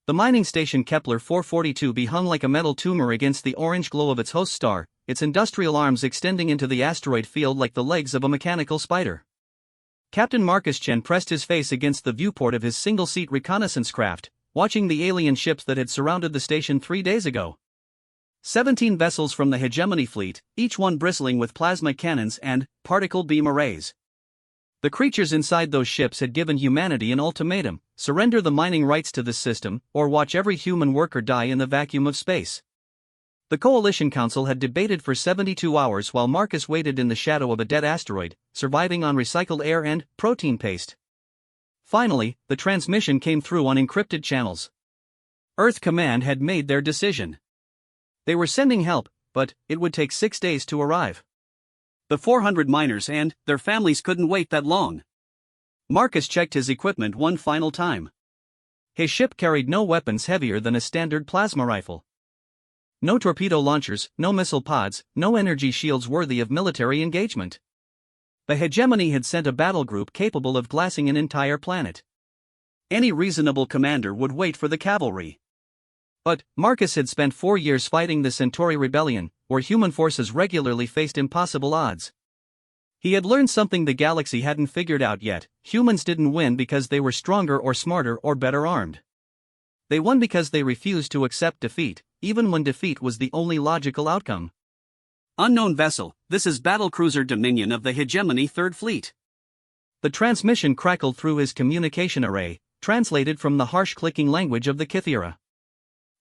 The mining station Kepler 442b hung like a metal tumor against the orange glow of its host star, its industrial arms extending into the asteroid field like the legs of a mechanical spider. Captain Marcus Chen pressed his face against the viewport of his single-seat reconnaissance craft, watching the alien ships that had surrounded the station 3 days ago. 17 vessels from the hegemony fleet, each one bristling with plasma cannons and particle beam arrays. The creatures inside those ships had given humanity an ultimatum: surrender the mining rights to this system, or watch every human worker die in the vacuum of space. The Coalition Council had debated for 72 hours while Marcus waited in the shadow of a dead asteroid, surviving on recycled air and protein paste. Finally, the transmission came through on encrypted channels. Earth Command had made their decision. They were sending help, but it would take 6 days to arrive. The 400 miners and their families couldn't wait that long. Marcus checked his equipment one final time. His ship carried no weapons heavier than a standard plasma rifle. No torpedo launchers, no missile pods, no energy shields worthy of military engagement. The hegemony had sent a battle group capable of glassing an entire planet. Any reasonable commander would wait for the cavalry. But Marcus had spent 4 years fighting the Centauri Rebellion, where human forces regularly faced impossible odds. He had learned something the galaxy hadn't figured out yet: humans didn't win because they were stronger or smarter or better armed. They won because they refused to accept defeat, even when defeat was the only logical outcome. Unknown vessel, this is Battlecruiser Dominion of the Hegemony Third Fleet. The transmission crackled through his communication array, translated from the harsh clicking language of the Kythera.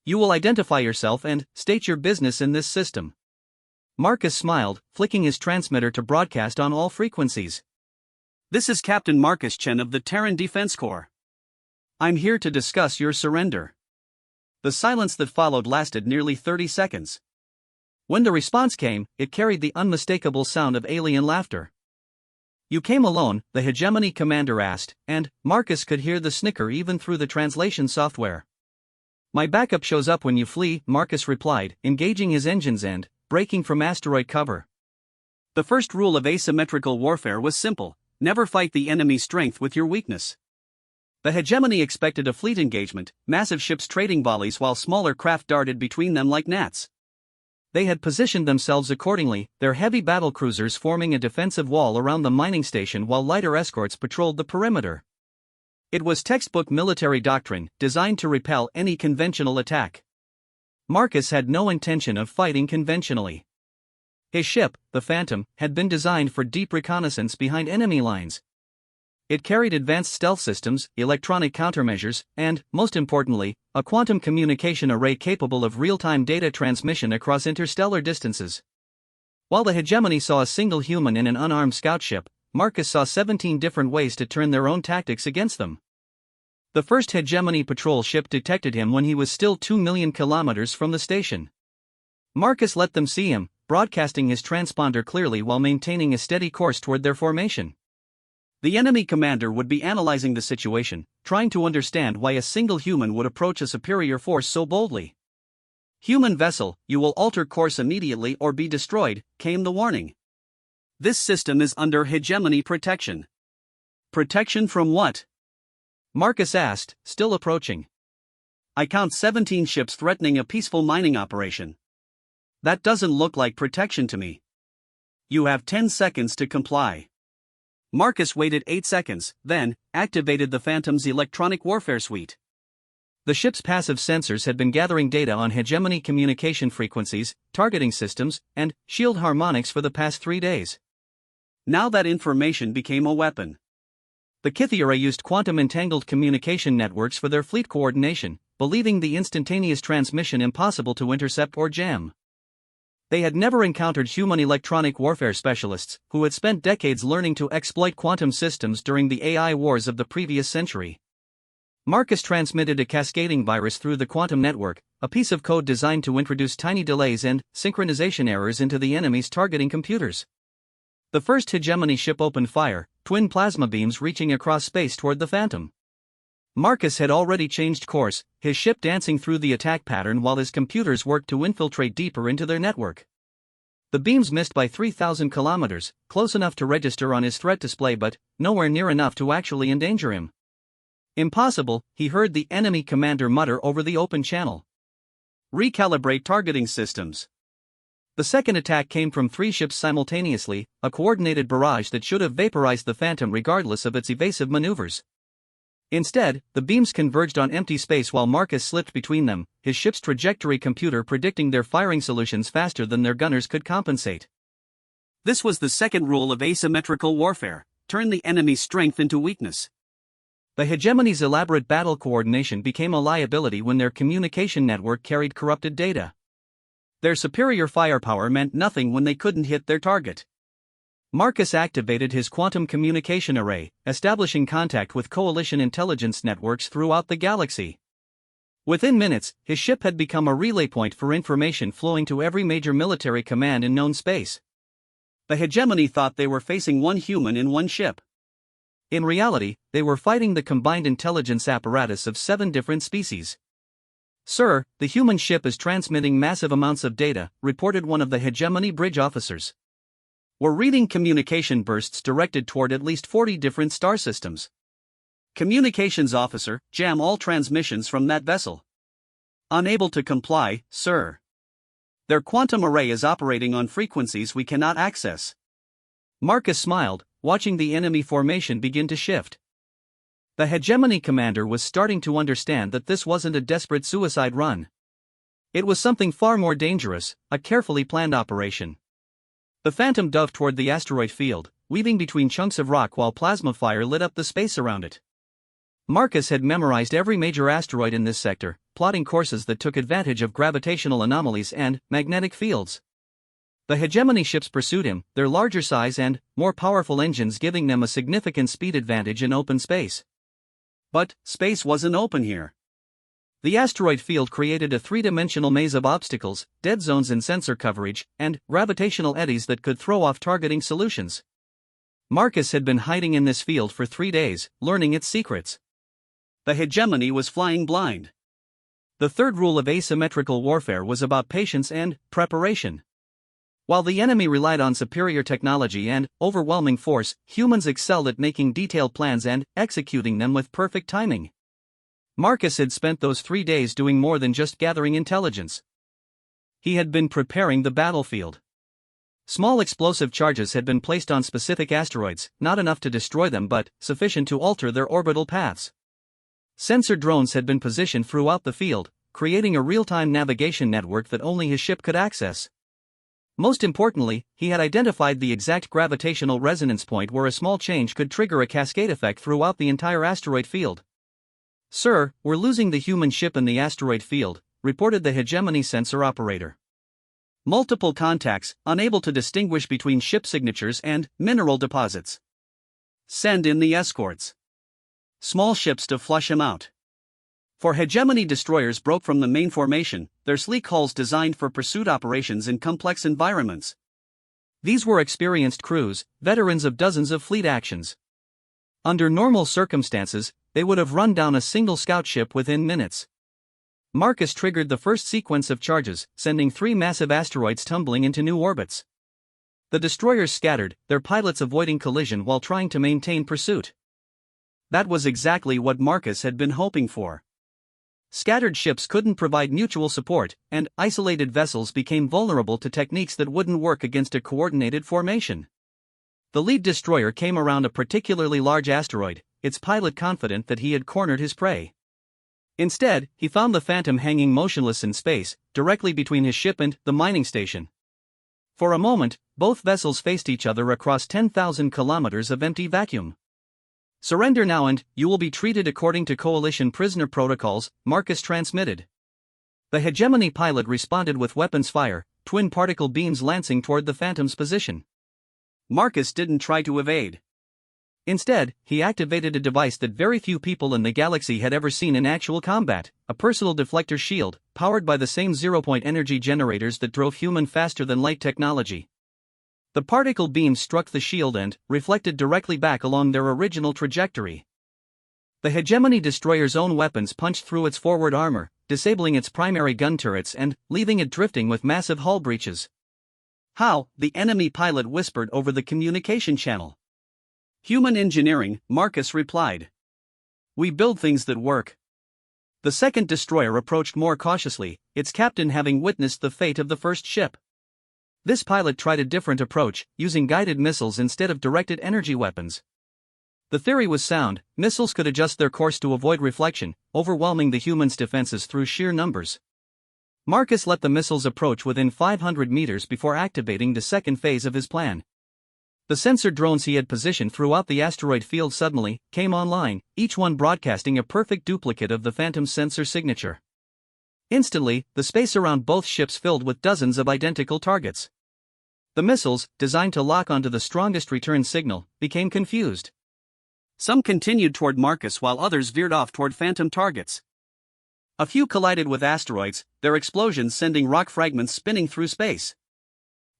You will identify yourself and state your business in this system. Marcus smiled, flicking his transmitter to broadcast on all frequencies. This is Captain Marcus Chen of the Terran Defense Corps. I'm here to discuss your surrender. The silence that followed lasted nearly 30 seconds. When the response came, it carried the unmistakable sound of alien laughter. You came alone, the hegemony commander asked, and Marcus could hear the snicker even through the translation software. My backup shows up when you flee, Marcus replied, engaging his engines and breaking from asteroid cover. The first rule of asymmetrical warfare was simple: never fight the enemy's strength with your weakness. The hegemony expected a fleet engagement, massive ships trading volleys while smaller craft darted between them like gnats. They had positioned themselves accordingly, their heavy battlecruisers forming a defensive wall around the mining station while lighter escorts patrolled the perimeter. It was textbook military doctrine, designed to repel any conventional attack. Marcus had no intention of fighting conventionally. His ship, the Phantom, had been designed for deep reconnaissance behind enemy lines. It carried advanced stealth systems, electronic countermeasures, and, most importantly, a quantum communication array capable of real-time data transmission across interstellar distances. While the hegemony saw a single human in an unarmed scout ship, Marcus saw 17 different ways to turn their own tactics against them. The first hegemony patrol ship detected him when he was still 2 million kilometers from the station. Marcus let them see him, broadcasting his transponder clearly while maintaining a steady course toward their formation. The enemy commander would be analyzing the situation, trying to understand why a single human would approach a superior force so boldly. Human vessel, you will alter course immediately or be destroyed, came the warning. This system is under hegemony protection. Protection from what? Marcus asked, still approaching. I count 17 ships threatening a peaceful mining operation. That doesn't look like protection to me. You have 10 seconds to comply. Marcus waited 8 seconds, then activated the Phantom's electronic warfare suite. The ship's passive sensors had been gathering data on hegemony communication frequencies, targeting systems, and shield harmonics for the past 3 days. Now that information became a weapon. The Kythera used quantum-entangled communication networks for their fleet coordination, believing the instantaneous transmission impossible to intercept or jam. They had never encountered human electronic warfare specialists, who had spent decades learning to exploit quantum systems during the AI wars of the previous century. Marcus transmitted a cascading virus through the quantum network, a piece of code designed to introduce tiny delays and synchronization errors into the enemy's targeting computers. The first hegemony ship opened fire, twin plasma beams reaching across space toward the Phantom. Marcus had already changed course, his ship dancing through the attack pattern while his computers worked to infiltrate deeper into their network. The beams missed by 3,000 kilometers, close enough to register on his threat display but nowhere near enough to actually endanger him. Impossible, he heard the enemy commander mutter over the open channel. Recalibrate targeting systems. The second attack came from 3 ships simultaneously, a coordinated barrage that should have vaporized the Phantom regardless of its evasive maneuvers. Instead, the beams converged on empty space while Marcus slipped between them, his ship's trajectory computer predicting their firing solutions faster than their gunners could compensate. This was the second rule of asymmetrical warfare: turn the enemy's strength into weakness. The hegemony's elaborate battle coordination became a liability when their communication network carried corrupted data. Their superior firepower meant nothing when they couldn't hit their target. Marcus activated his quantum communication array, establishing contact with coalition intelligence networks throughout the galaxy. Within minutes, his ship had become a relay point for information flowing to every major military command in known space. The hegemony thought they were facing one human in one ship. In reality, they were fighting the combined intelligence apparatus of 7 different species. "Sir, the human ship is transmitting massive amounts of data," reported one of the hegemony bridge officers. "We're reading communication bursts directed toward at least 40 different star systems. Communications officer, jam all transmissions from that vessel." "Unable to comply, sir. Their quantum array is operating on frequencies we cannot access." Marcus smiled, watching the enemy formation begin to shift. The hegemony commander was starting to understand that this wasn't a desperate suicide run. It was something far more dangerous, a carefully planned operation. The Phantom dove toward the asteroid field, weaving between chunks of rock while plasma fire lit up the space around it. Marcus had memorized every major asteroid in this sector, plotting courses that took advantage of gravitational anomalies and magnetic fields. The hegemony ships pursued him, their larger size and more powerful engines giving them a significant speed advantage in open space. But space wasn't open here. The asteroid field created a 3-dimensional maze of obstacles, dead zones in sensor coverage, and gravitational eddies that could throw off targeting solutions. Marcus had been hiding in this field for 3 days, learning its secrets. The hegemony was flying blind. The third rule of asymmetrical warfare was about patience and preparation. While the enemy relied on superior technology and overwhelming force, humans excelled at making detailed plans and executing them with perfect timing. Marcus had spent those 3 days doing more than just gathering intelligence. He had been preparing the battlefield. Small explosive charges had been placed on specific asteroids, not enough to destroy them but sufficient to alter their orbital paths. Sensor drones had been positioned throughout the field, creating a real-time navigation network that only his ship could access. Most importantly, he had identified the exact gravitational resonance point where a small change could trigger a cascade effect throughout the entire asteroid field. "Sir, we're losing the human ship in the asteroid field," reported the hegemony sensor operator. "Multiple contacts, unable to distinguish between ship signatures and mineral deposits. Send in the escorts. Small ships to flush him out." For hegemony destroyers broke from the main formation, their sleek hulls designed for pursuit operations in complex environments. These were experienced crews, veterans of dozens of fleet actions. Under normal circumstances, they would have run down a single scout ship within minutes. Marcus triggered the first sequence of charges, sending 3 massive asteroids tumbling into new orbits. The destroyers scattered, their pilots avoiding collision while trying to maintain pursuit. That was exactly what Marcus had been hoping for. Scattered ships couldn't provide mutual support, and isolated vessels became vulnerable to techniques that wouldn't work against a coordinated formation. The lead destroyer came around a particularly large asteroid, its pilot confident that he had cornered his prey. Instead, he found the Phantom hanging motionless in space, directly between his ship and the mining station. For a moment, both vessels faced each other across 10,000 kilometers of empty vacuum. "Surrender now and you will be treated according to coalition prisoner protocols," Marcus transmitted. The hegemony pilot responded with weapons fire, twin particle beams lancing toward the Phantom's position. Marcus didn't try to evade. Instead, he activated a device that very few people in the galaxy had ever seen in actual combat, a personal deflector shield, powered by the same zero-point energy generators that drove human faster-than-light technology. The particle beams struck the shield and reflected directly back along their original trajectory. The hegemony destroyer's own weapons punched through its forward armor, disabling its primary gun turrets and leaving it drifting with massive hull breaches. "How?" the enemy pilot whispered over the communication channel. "Human engineering," Marcus replied. We build things that work. The second destroyer approached more cautiously, its captain having witnessed the fate of the first ship. This pilot tried a different approach, using guided missiles instead of directed energy weapons. The theory was sound: missiles could adjust their course to avoid reflection, overwhelming the humans' defenses through sheer numbers. Marcus let the missiles approach within 500 meters before activating the second phase of his plan. The sensor drones he had positioned throughout the asteroid field suddenly came online, each one broadcasting a perfect duplicate of the Phantom's sensor signature. Instantly, the space around both ships filled with dozens of identical targets. The missiles, designed to lock onto the strongest return signal, became confused. Some continued toward Marcus while others veered off toward Phantom targets. A few collided with asteroids, their explosions sending rock fragments spinning through space.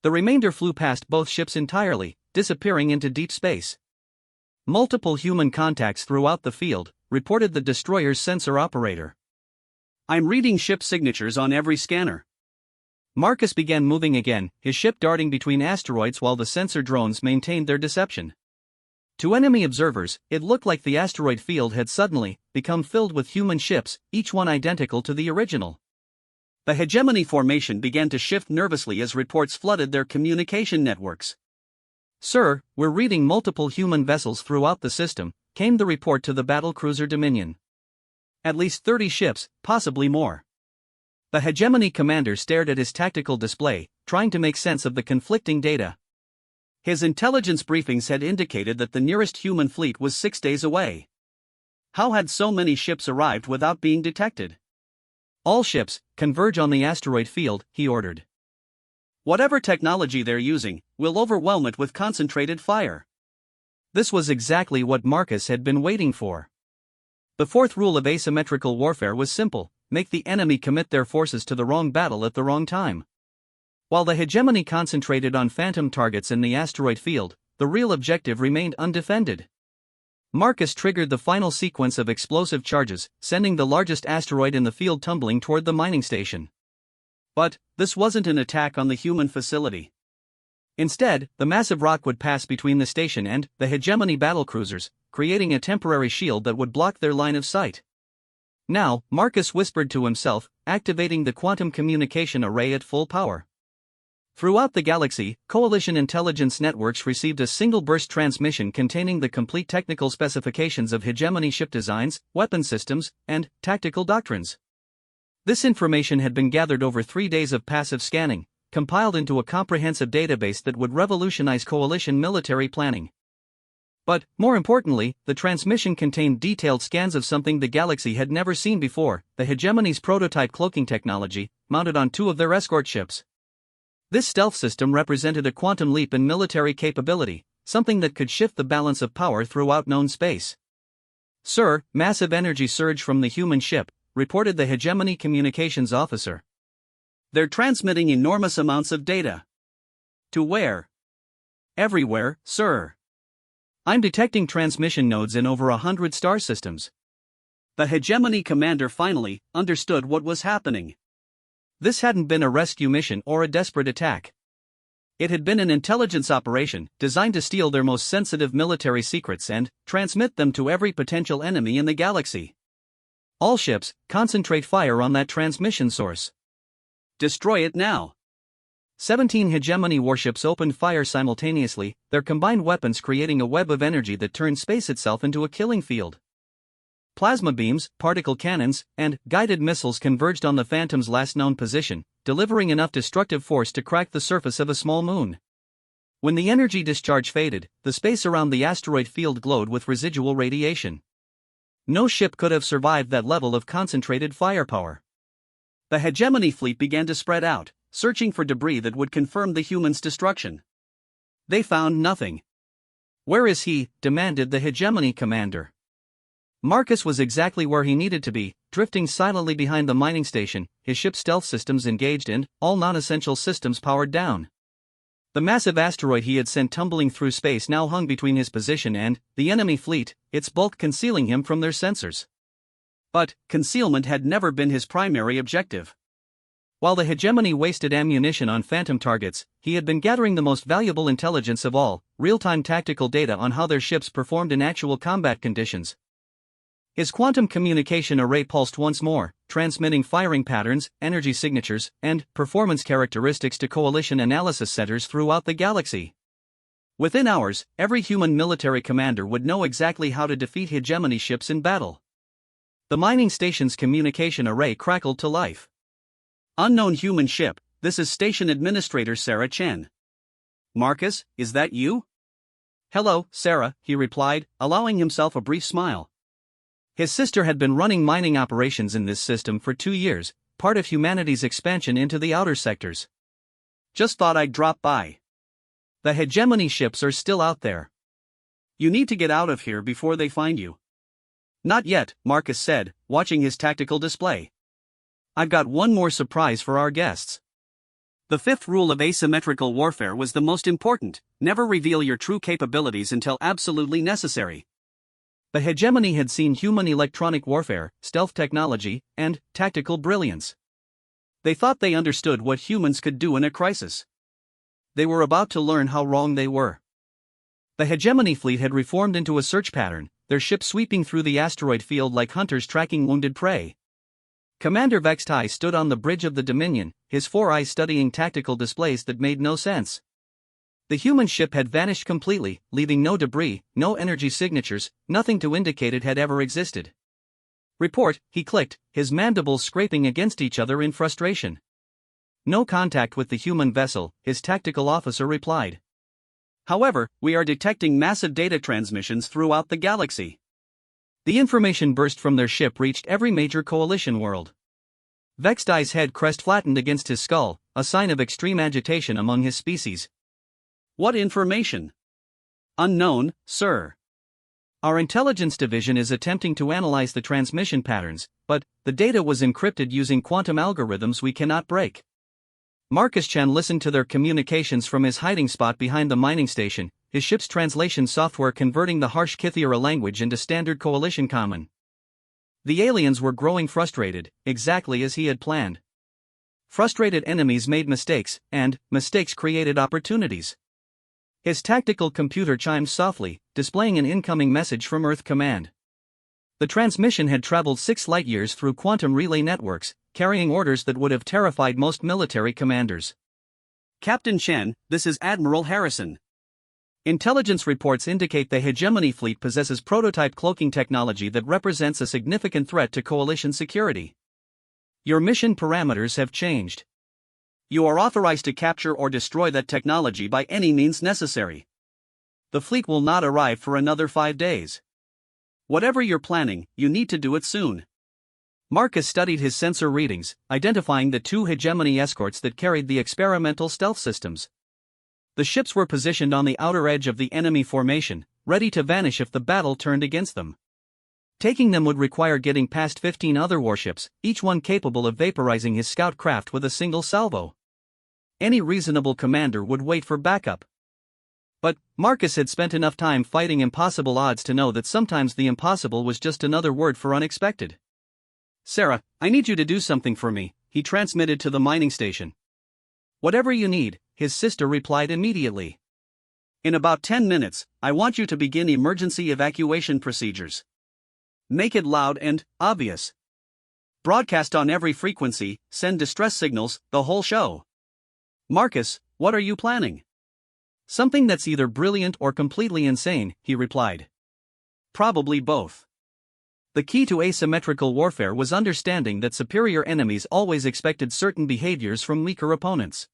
The remainder flew past both ships entirely, disappearing into deep space. Multiple human contacts throughout the field, reported the destroyer's sensor operator. I'm reading ship signatures on every scanner. Marcus began moving again, his ship darting between asteroids while the sensor drones maintained their deception. To enemy observers, it looked like the asteroid field had suddenly become filled with human ships, each one identical to the original. The hegemony formation began to shift nervously as reports flooded their communication networks. "Sir, we're reading multiple human vessels throughout the system," came the report to the battlecruiser Dominion. "At least 30 ships, possibly more." The hegemony commander stared at his tactical display, trying to make sense of the conflicting data. His intelligence briefings had indicated that the nearest human fleet was 6 days away. How had so many ships arrived without being detected? "All ships, converge on the asteroid field," he ordered. "Whatever technology they're using, we'll overwhelm it with concentrated fire." This was exactly what Marcus had been waiting for. The fourth rule of asymmetrical warfare was simple: make the enemy commit their forces to the wrong battle at the wrong time. While the hegemony concentrated on phantom targets in the asteroid field, the real objective remained undefended. Marcus triggered the final sequence of explosive charges, sending the largest asteroid in the field tumbling toward the mining station. But this wasn't an attack on the human facility. Instead, the massive rock would pass between the station and the hegemony battlecruisers, creating a temporary shield that would block their line of sight. Now, Marcus whispered to himself, activating the quantum communication array at full power. Throughout the galaxy, Coalition intelligence networks received a single-burst transmission containing the complete technical specifications of hegemony ship designs, weapon systems, and tactical doctrines. This information had been gathered over 3 days of passive scanning, compiled into a comprehensive database that would revolutionize Coalition military planning. But, more importantly, the transmission contained detailed scans of something the galaxy had never seen before: the hegemony's prototype cloaking technology, mounted on 2 of their escort ships. This stealth system represented a quantum leap in military capability, something that could shift the balance of power throughout known space. "Sir, massive energy surge from the human ship," reported the hegemony communications officer. "They're transmitting enormous amounts of data." "To where?" "Everywhere, sir. I'm detecting transmission nodes in over 100 star systems." The hegemony commander finally understood what was happening. This hadn't been a rescue mission or a desperate attack. It had been an intelligence operation designed to steal their most sensitive military secrets and transmit them to every potential enemy in the galaxy. "All ships, concentrate fire on that transmission source. Destroy it now." 17 hegemony warships opened fire simultaneously, their combined weapons creating a web of energy that turned space itself into a killing field. Plasma beams, particle cannons, and guided missiles converged on the Phantom's last known position, delivering enough destructive force to crack the surface of a small moon. When the energy discharge faded, the space around the asteroid field glowed with residual radiation. No ship could have survived that level of concentrated firepower. The hegemony fleet began to spread out, searching for debris that would confirm the humans' destruction. They found nothing. "Where is he?" demanded the hegemony commander. Marcus was exactly where he needed to be, drifting silently behind the mining station, his ship's stealth systems engaged and all non-essential systems powered down. The massive asteroid he had sent tumbling through space now hung between his position and the enemy fleet, its bulk concealing him from their sensors. But concealment had never been his primary objective. While the hegemony wasted ammunition on phantom targets, he had been gathering the most valuable intelligence of all: real-time tactical data on how their ships performed in actual combat conditions. His quantum communication array pulsed once more, transmitting firing patterns, energy signatures, and performance characteristics to coalition analysis centers throughout the galaxy. Within hours, every human military commander would know exactly how to defeat hegemony ships in battle. The mining station's communication array crackled to life. Unknown human ship, this is Station Administrator Sarah Chen. Marcus, is that you? Hello, Sarah, he replied, allowing himself a brief smile. His sister had been running mining operations in this system for 2 years, part of humanity's expansion into the outer sectors. Just thought I'd drop by. The hegemony ships are still out there. You need to get out of here before they find you. Not yet, Marcus said, watching his tactical display. I've got one more surprise for our guests. The fifth rule of asymmetrical warfare was the most important: never reveal your true capabilities until absolutely necessary. The hegemony had seen human electronic warfare, stealth technology, and tactical brilliance. They thought they understood what humans could do in a crisis. They were about to learn how wrong they were. The hegemony fleet had reformed into a search pattern, their ships sweeping through the asteroid field like hunters tracking wounded prey. Commander Vextai stood on the bridge of the Dominion, his 4 eyes studying tactical displays that made no sense. The human ship had vanished completely, leaving no debris, no energy signatures, nothing to indicate it had ever existed. Report, he clicked, his mandibles scraping against each other in frustration. No contact with the human vessel, his tactical officer replied. However, we are detecting massive data transmissions throughout the galaxy. The information burst from their ship reached every major coalition world. Vextai's head crest flattened against his skull, a sign of extreme agitation among his species. What information? Unknown, sir. Our intelligence division is attempting to analyze the transmission patterns, but the data was encrypted using quantum algorithms we cannot break. Marcus Chen listened to their communications from his hiding spot behind the mining station, his ship's translation software converting the harsh Kythera language into standard coalition common. The aliens were growing frustrated, exactly as he had planned. Frustrated enemies made mistakes, and mistakes created opportunities. His tactical computer chimed softly, displaying an incoming message from Earth Command. The transmission had traveled 6 light-years through quantum relay networks, carrying orders that would have terrified most military commanders. Captain Chen, this is Admiral Harrison. Intelligence reports indicate the hegemony fleet possesses prototype cloaking technology that represents a significant threat to coalition security. Your mission parameters have changed. You are authorized to capture or destroy that technology by any means necessary. The fleet will not arrive for another 5 days. Whatever you're planning, you need to do it soon. Marcus studied his sensor readings, identifying the 2 hegemony escorts that carried the experimental stealth systems. The ships were positioned on the outer edge of the enemy formation, ready to vanish if the battle turned against them. Taking them would require getting past 15 other warships, each one capable of vaporizing his scout craft with a single salvo. Any reasonable commander would wait for backup. But Marcus had spent enough time fighting impossible odds to know that sometimes the impossible was just another word for unexpected. Sarah, I need you to do something for me, he transmitted to the mining station. Whatever you need, his sister replied immediately. In about 10 minutes, I want you to begin emergency evacuation procedures. Make it loud and obvious. Broadcast on every frequency, send distress signals, the whole show. Marcus, what are you planning? Something that's either brilliant or completely insane, he replied. Probably both. The key to asymmetrical warfare was understanding that superior enemies always expected certain behaviors from weaker opponents.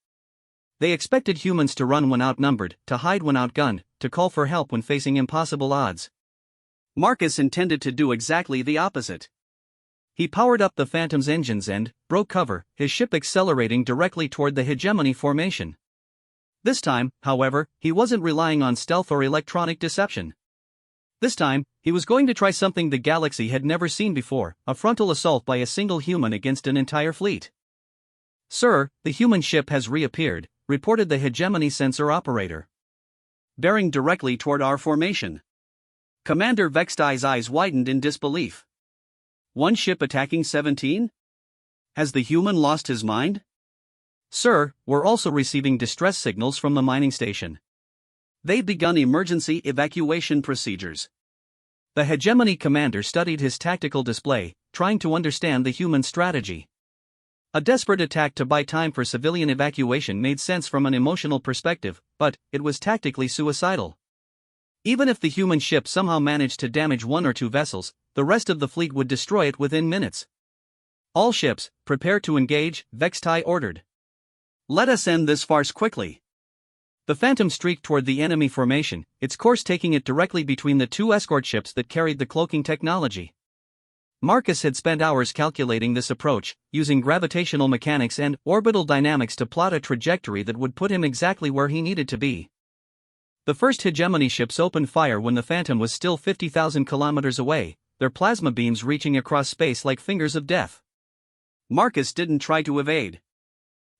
They expected humans to run when outnumbered, to hide when outgunned, to call for help when facing impossible odds. Marcus intended to do exactly the opposite. He powered up the Phantom's engines and broke cover, his ship accelerating directly toward the hegemony formation. This time, however, he wasn't relying on stealth or electronic deception. This time, he was going to try something the galaxy had never seen before, a frontal assault by a single human against an entire fleet. Sir, the human ship has reappeared, reported the hegemony sensor operator. Bearing directly toward our formation. Commander Vextai's eyes widened in disbelief. One ship attacking 17? Has the human lost his mind? Sir, we're also receiving distress signals from the mining station. They've begun emergency evacuation procedures. The hegemony commander studied his tactical display, trying to understand the human strategy. A desperate attack to buy time for civilian evacuation made sense from an emotional perspective, but it was tactically suicidal. Even if the human ship somehow managed to damage one or two vessels, the rest of the fleet would destroy it within minutes. "All ships, prepare to engage," Vextai ordered. "Let us end this farce quickly." The Phantom streaked toward the enemy formation, its course taking it directly between the two escort ships that carried the cloaking technology. Marcus had spent hours calculating this approach, using gravitational mechanics and orbital dynamics to plot a trajectory that would put him exactly where he needed to be. The first hegemony ships opened fire when the Phantom was still 50,000 kilometers away, their plasma beams reaching across space like fingers of death. Marcus didn't try to evade.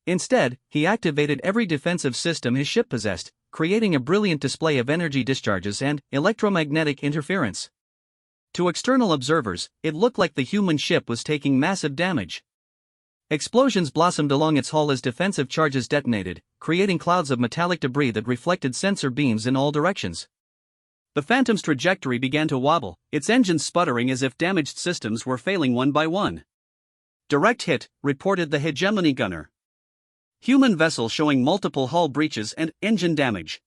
Instead, he activated every defensive system his ship possessed, creating a brilliant display of energy discharges and electromagnetic interference. To external observers, it looked like the human ship was taking massive damage. Explosions blossomed along its hull as defensive charges detonated, creating clouds of metallic debris that reflected sensor beams in all directions. The Phantom's trajectory began to wobble, its engines sputtering as if damaged systems were failing one by one. "Direct hit," reported the hegemony gunner. Human vessel showing multiple hull breaches and engine damage.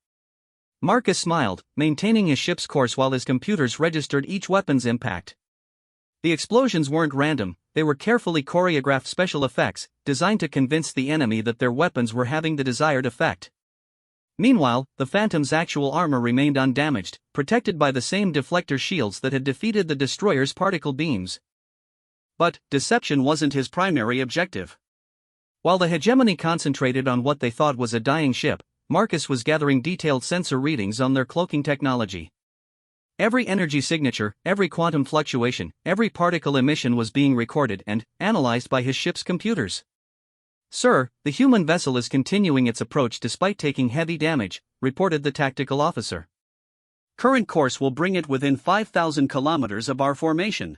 Marcus smiled, maintaining his ship's course while his computers registered each weapon's impact. The explosions weren't random, they were carefully choreographed special effects, designed to convince the enemy that their weapons were having the desired effect. Meanwhile, the Phantom's actual armor remained undamaged, protected by the same deflector shields that had defeated the destroyer's particle beams. But deception wasn't his primary objective. While the hegemony concentrated on what they thought was a dying ship, Marcus was gathering detailed sensor readings on their cloaking technology. Every energy signature, every quantum fluctuation, every particle emission was being recorded and analyzed by his ship's computers. "Sir, the human vessel is continuing its approach despite taking heavy damage," reported the tactical officer. "Current course will bring it within 5,000 kilometers of our formation."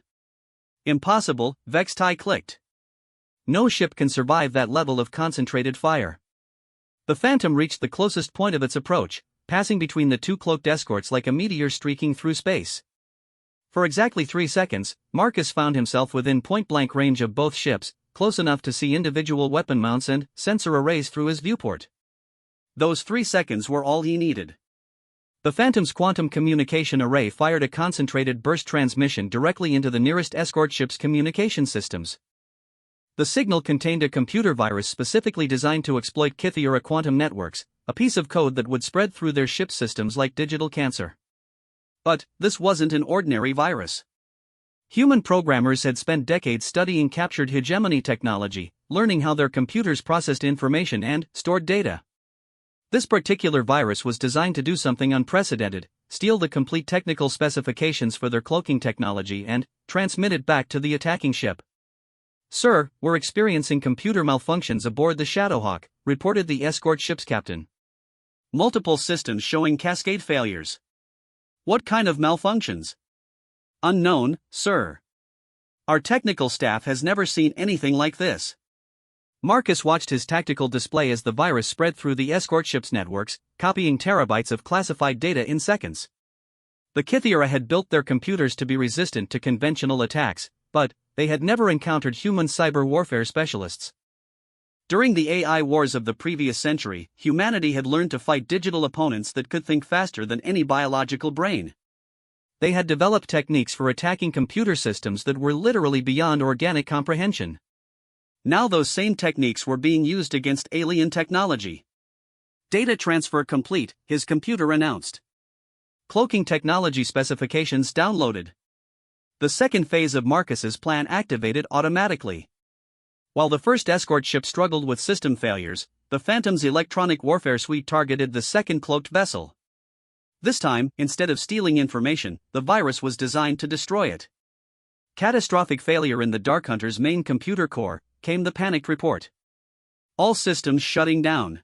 "Impossible," Vextai clicked. "No ship can survive that level of concentrated fire." The Phantom reached the closest point of its approach, passing between the two cloaked escorts like a meteor streaking through space. For exactly 3 seconds, Marcus found himself within point-blank range of both ships, close enough to see individual weapon mounts and sensor arrays through his viewport. Those 3 seconds were all he needed. The Phantom's quantum communication array fired a concentrated burst transmission directly into the nearest escort ship's communication systems. The signal contained a computer virus specifically designed to exploit Kythera quantum networks, a piece of code that would spread through their ship systems like digital cancer. But this wasn't an ordinary virus. Human programmers had spent decades studying captured hegemony technology, learning how their computers processed information and stored data. This particular virus was designed to do something unprecedented: steal the complete technical specifications for their cloaking technology and transmit it back to the attacking ship. "Sir, we're experiencing computer malfunctions aboard the Shadowhawk," reported the escort ship's captain. "Multiple systems showing cascade failures." "What kind of malfunctions?" "Unknown, sir. Our technical staff has never seen anything like this." Marcus watched his tactical display as the virus spread through the escort ship's networks, copying terabytes of classified data in seconds. The Kythera had built their computers to be resistant to conventional attacks, but they had never encountered human cyber warfare specialists. During the AI wars of the previous century, humanity had learned to fight digital opponents that could think faster than any biological brain. They had developed techniques for attacking computer systems that were literally beyond organic comprehension. Now those same techniques were being used against alien technology. "Data transfer complete," his computer announced. Cloaking technology specifications downloaded. The second phase of Marcus's plan activated automatically. While the first escort ship struggled with system failures, the Phantom's electronic warfare suite targeted the second cloaked vessel. This time, instead of stealing information, the virus was designed to destroy it. Catastrophic failure in the Dark Hunter's main computer core, came the panicked report. "All systems shutting down."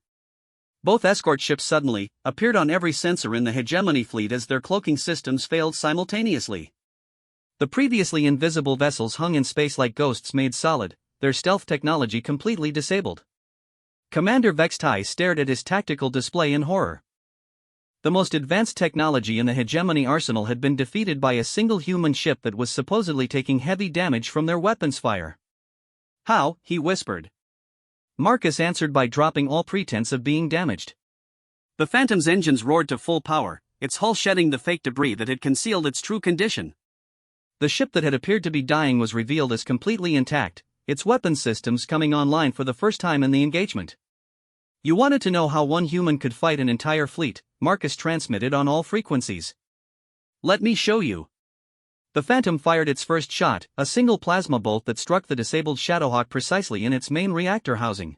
Both escort ships suddenly appeared on every sensor in the hegemony fleet as their cloaking systems failed simultaneously. The previously invisible vessels hung in space like ghosts made solid, their stealth technology completely disabled. Commander Vextai stared at his tactical display in horror. The most advanced technology in the hegemony arsenal had been defeated by a single human ship that was supposedly taking heavy damage from their weapons fire. How? He whispered. Marcus answered by dropping all pretense of being damaged. The Phantom's engines roared to full power, its hull shedding the fake debris that had concealed its true condition. The ship that had appeared to be dying was revealed as completely intact, its weapons systems coming online for the first time in the engagement. You wanted to know how one human could fight an entire fleet, Marcus transmitted on all frequencies. Let me show you. The Phantom fired its first shot, a single plasma bolt that struck the disabled Shadowhawk precisely in its main reactor housing.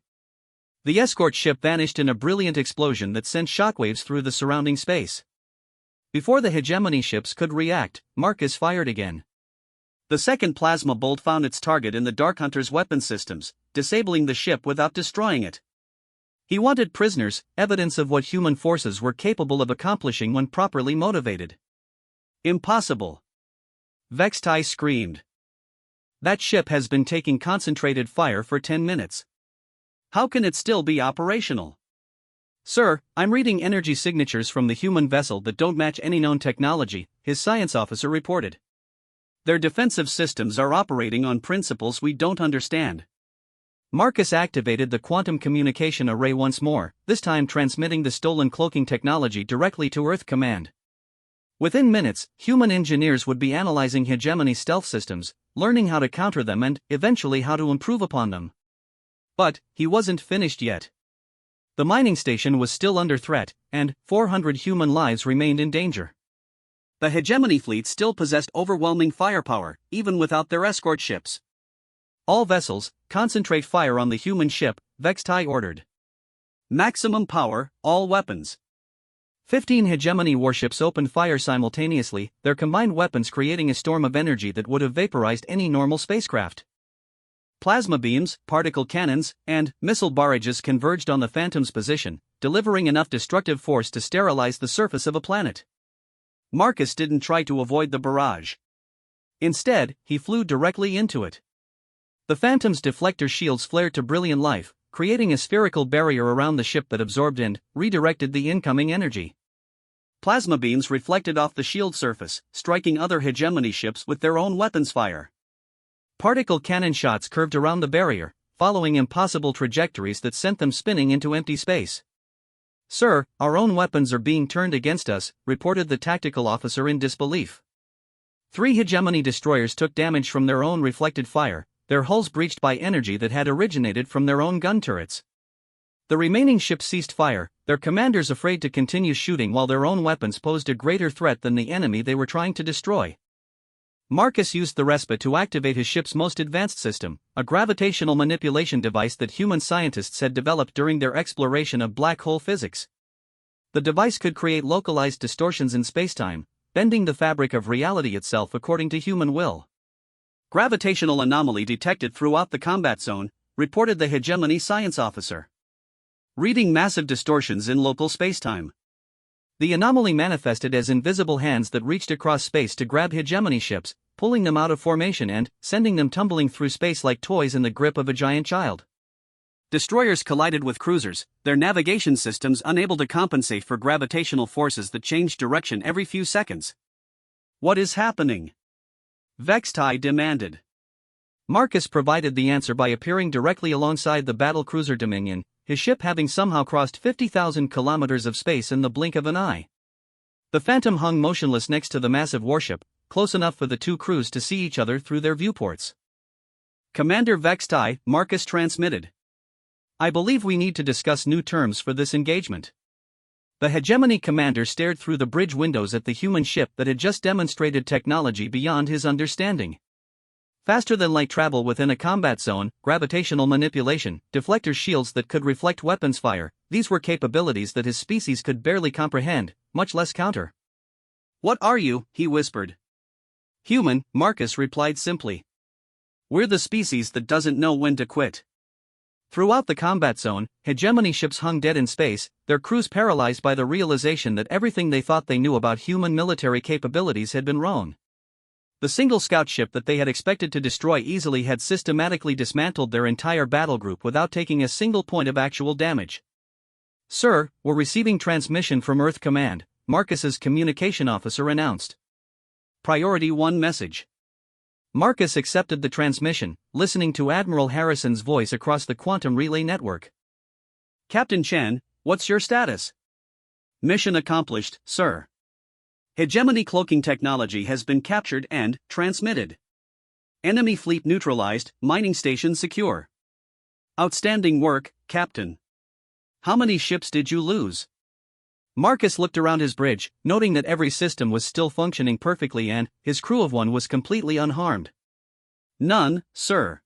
The escort ship vanished in a brilliant explosion that sent shockwaves through the surrounding space. Before the hegemony ships could react, Marcus fired again. The second plasma bolt found its target in the Dark Hunter's weapon systems, disabling the ship without destroying it. He wanted prisoners, evidence of what human forces were capable of accomplishing when properly motivated. Impossible! Vextai screamed. That ship has been taking concentrated fire for 10 minutes. How can it still be operational? Sir, I'm reading energy signatures from the human vessel that don't match any known technology, his science officer reported. Their defensive systems are operating on principles we don't understand. Marcus activated the quantum communication array once more, this time transmitting the stolen cloaking technology directly to Earth Command. Within minutes, human engineers would be analyzing hegemony stealth systems, learning how to counter them and, eventually, how to improve upon them. But he wasn't finished yet. The mining station was still under threat, and 400 human lives remained in danger. The hegemony fleet still possessed overwhelming firepower, even without their escort ships. All vessels, concentrate fire on the human ship, Vextai ordered. Maximum power, all weapons. 15 hegemony warships opened fire simultaneously, their combined weapons creating a storm of energy that would have vaporized any normal spacecraft. Plasma beams, particle cannons, and missile barrages converged on the Phantom's position, delivering enough destructive force to sterilize the surface of a planet. Marcus didn't try to avoid the barrage. Instead, he flew directly into it. The Phantom's deflector shields flared to brilliant life, creating a spherical barrier around the ship that absorbed and redirected the incoming energy. Plasma beams reflected off the shield surface, striking other hegemony ships with their own weapons fire. Particle cannon shots curved around the barrier, following impossible trajectories that sent them spinning into empty space. Sir, our own weapons are being turned against us, reported the tactical officer in disbelief. 3 hegemony destroyers took damage from their own reflected fire, their hulls breached by energy that had originated from their own gun turrets. The remaining ships ceased fire, their commanders afraid to continue shooting while their own weapons posed a greater threat than the enemy they were trying to destroy. Marcus used the respite to activate his ship's most advanced system, a gravitational manipulation device that human scientists had developed during their exploration of black hole physics. The device could create localized distortions in spacetime, bending the fabric of reality itself according to human will. Gravitational anomaly detected throughout the combat zone, reported the hegemony science officer. Reading massive distortions in local spacetime. The anomaly manifested as invisible hands that reached across space to grab hegemony ships, pulling them out of formation and sending them tumbling through space like toys in the grip of a giant child. Destroyers collided with cruisers, their navigation systems unable to compensate for gravitational forces that changed direction every few seconds. What is happening? Vextai demanded. Marcus provided the answer by appearing directly alongside the battlecruiser Dominion, his ship having somehow crossed 50,000 kilometers of space in the blink of an eye. The Phantom hung motionless next to the massive warship, close enough for the 2 crews to see each other through their viewports. Commander Vextai, Marcus transmitted. I believe we need to discuss new terms for this engagement. The hegemony commander stared through the bridge windows at the human ship that had just demonstrated technology beyond his understanding. Faster than light travel within a combat zone, gravitational manipulation, deflector shields that could reflect weapons fire, these were capabilities that his species could barely comprehend, much less counter. What are you? He whispered. Human, Marcus replied simply. We're the species that doesn't know when to quit. Throughout the combat zone, hegemony ships hung dead in space, their crews paralyzed by the realization that everything they thought they knew about human military capabilities had been wrong. The single scout ship that they had expected to destroy easily had systematically dismantled their entire battle group without taking a single point of actual damage. Sir, we're receiving transmission from Earth Command, Marcus's communication officer announced. Priority 1 message. Marcus accepted the transmission, listening to Admiral Harrison's voice across the quantum relay network. Captain Chen, what's your status? Mission accomplished, sir. Hegemony cloaking technology has been captured and transmitted. Enemy fleet neutralized, mining station secure. Outstanding work, Captain. How many ships did you lose? Marcus looked around his bridge, noting that every system was still functioning perfectly and his crew of one was completely unharmed. None, sir.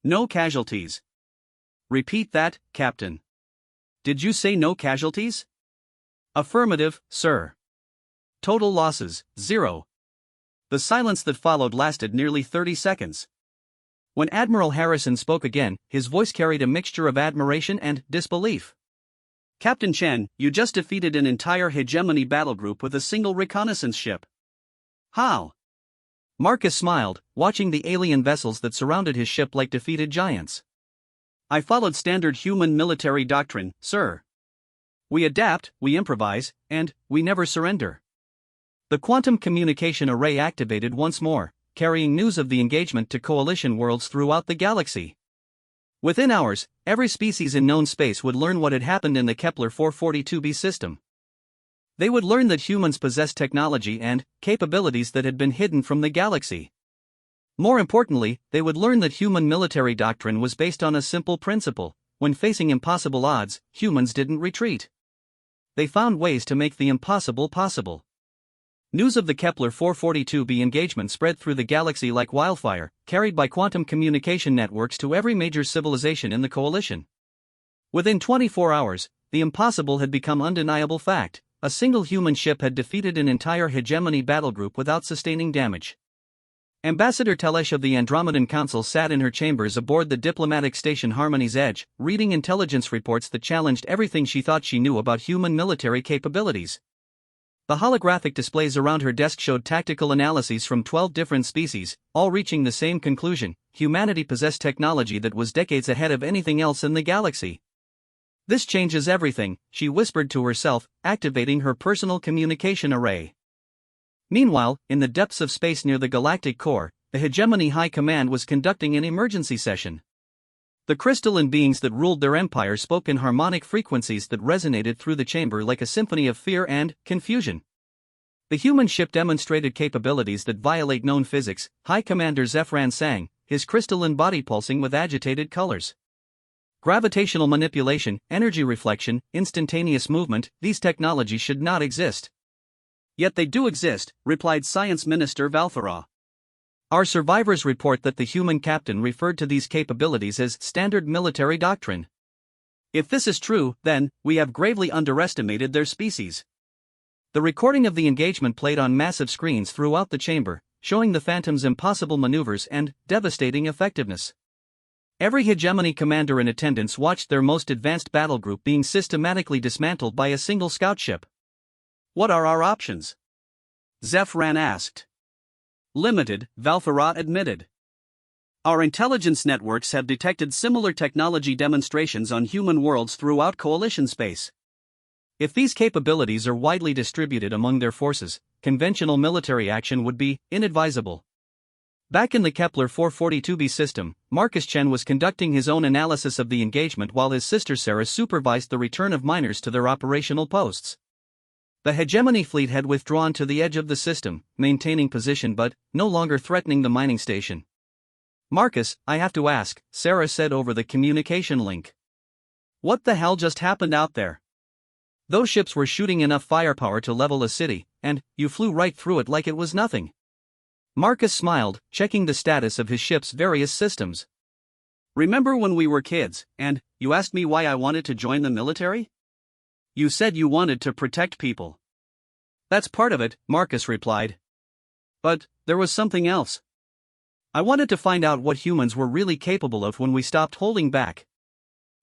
No casualties. Repeat that, Captain. Did you say no casualties? Affirmative, sir. Total losses, 0. The silence that followed lasted nearly 30 seconds. When Admiral Harrison spoke again, his voice carried a mixture of admiration and disbelief. Captain Chen, you just defeated an entire Hegemony battle group with a single reconnaissance ship. How? Marcus smiled, watching the alien vessels that surrounded his ship like defeated giants. I followed standard human military doctrine, sir. We adapt, we improvise, and we never surrender. The quantum communication array activated once more, carrying news of the engagement to coalition worlds throughout the galaxy. Within hours, every species in known space would learn what had happened in the Kepler 442b system. They would learn that humans possessed technology and capabilities that had been hidden from the galaxy. More importantly, they would learn that human military doctrine was based on a simple principle: when facing impossible odds, humans didn't retreat. They found ways to make the impossible possible. News of the Kepler 442b engagement spread through the galaxy like wildfire, carried by quantum communication networks to every major civilization in the coalition. Within 24 hours, the impossible had become undeniable fact: a single human ship had defeated an entire Hegemony battle group without sustaining damage. Ambassador Telesh of the Andromedan Council sat in her chambers aboard the diplomatic station Harmony's Edge, reading intelligence reports that challenged everything she thought she knew about human military capabilities. The holographic displays around her desk showed tactical analyses from 12 different species, all reaching the same conclusion: humanity possessed technology that was decades ahead of anything else in the galaxy. This changes everything, she whispered to herself, activating her personal communication array. Meanwhile, in the depths of space near the galactic core, the Hegemony High Command was conducting an emergency session. The crystalline beings that ruled their empire spoke in harmonic frequencies that resonated through the chamber like a symphony of fear and confusion. The human ship demonstrated capabilities that violate known physics, High Commander Zefran sang, his crystalline body pulsing with agitated colors. Gravitational manipulation, energy reflection, instantaneous movement, these technologies should not exist. Yet they do exist, replied Science Minister Valthara. Our survivors report that the human captain referred to these capabilities as standard military doctrine. If this is true, then we have gravely underestimated their species. The recording of the engagement played on massive screens throughout the chamber, showing the Phantom's impossible maneuvers and devastating effectiveness. Every Hegemony commander in attendance watched their most advanced battle group being systematically dismantled by a single scout ship. What are our options? Zefran asked. Limited, Valthara admitted. Our intelligence networks have detected similar technology demonstrations on human worlds throughout coalition space. If these capabilities are widely distributed among their forces, conventional military action would be inadvisable. Back in the Kepler 442b system, Marcus Chen was conducting his own analysis of the engagement while his sister Sarah supervised the return of miners to their operational posts. The Hegemony fleet had withdrawn to the edge of the system, maintaining position but no longer threatening the mining station. "Marcus, I have to ask," Sarah said over the communication link. "What the hell just happened out there? Those ships were shooting enough firepower to level a city, and you flew right through it like it was nothing." Marcus smiled, checking the status of his ship's various systems. "Remember when we were kids, and you asked me why I wanted to join the military? You said you wanted to protect people." "That's part of it," Marcus replied. "But there was something else. I wanted to find out what humans were really capable of when we stopped holding back."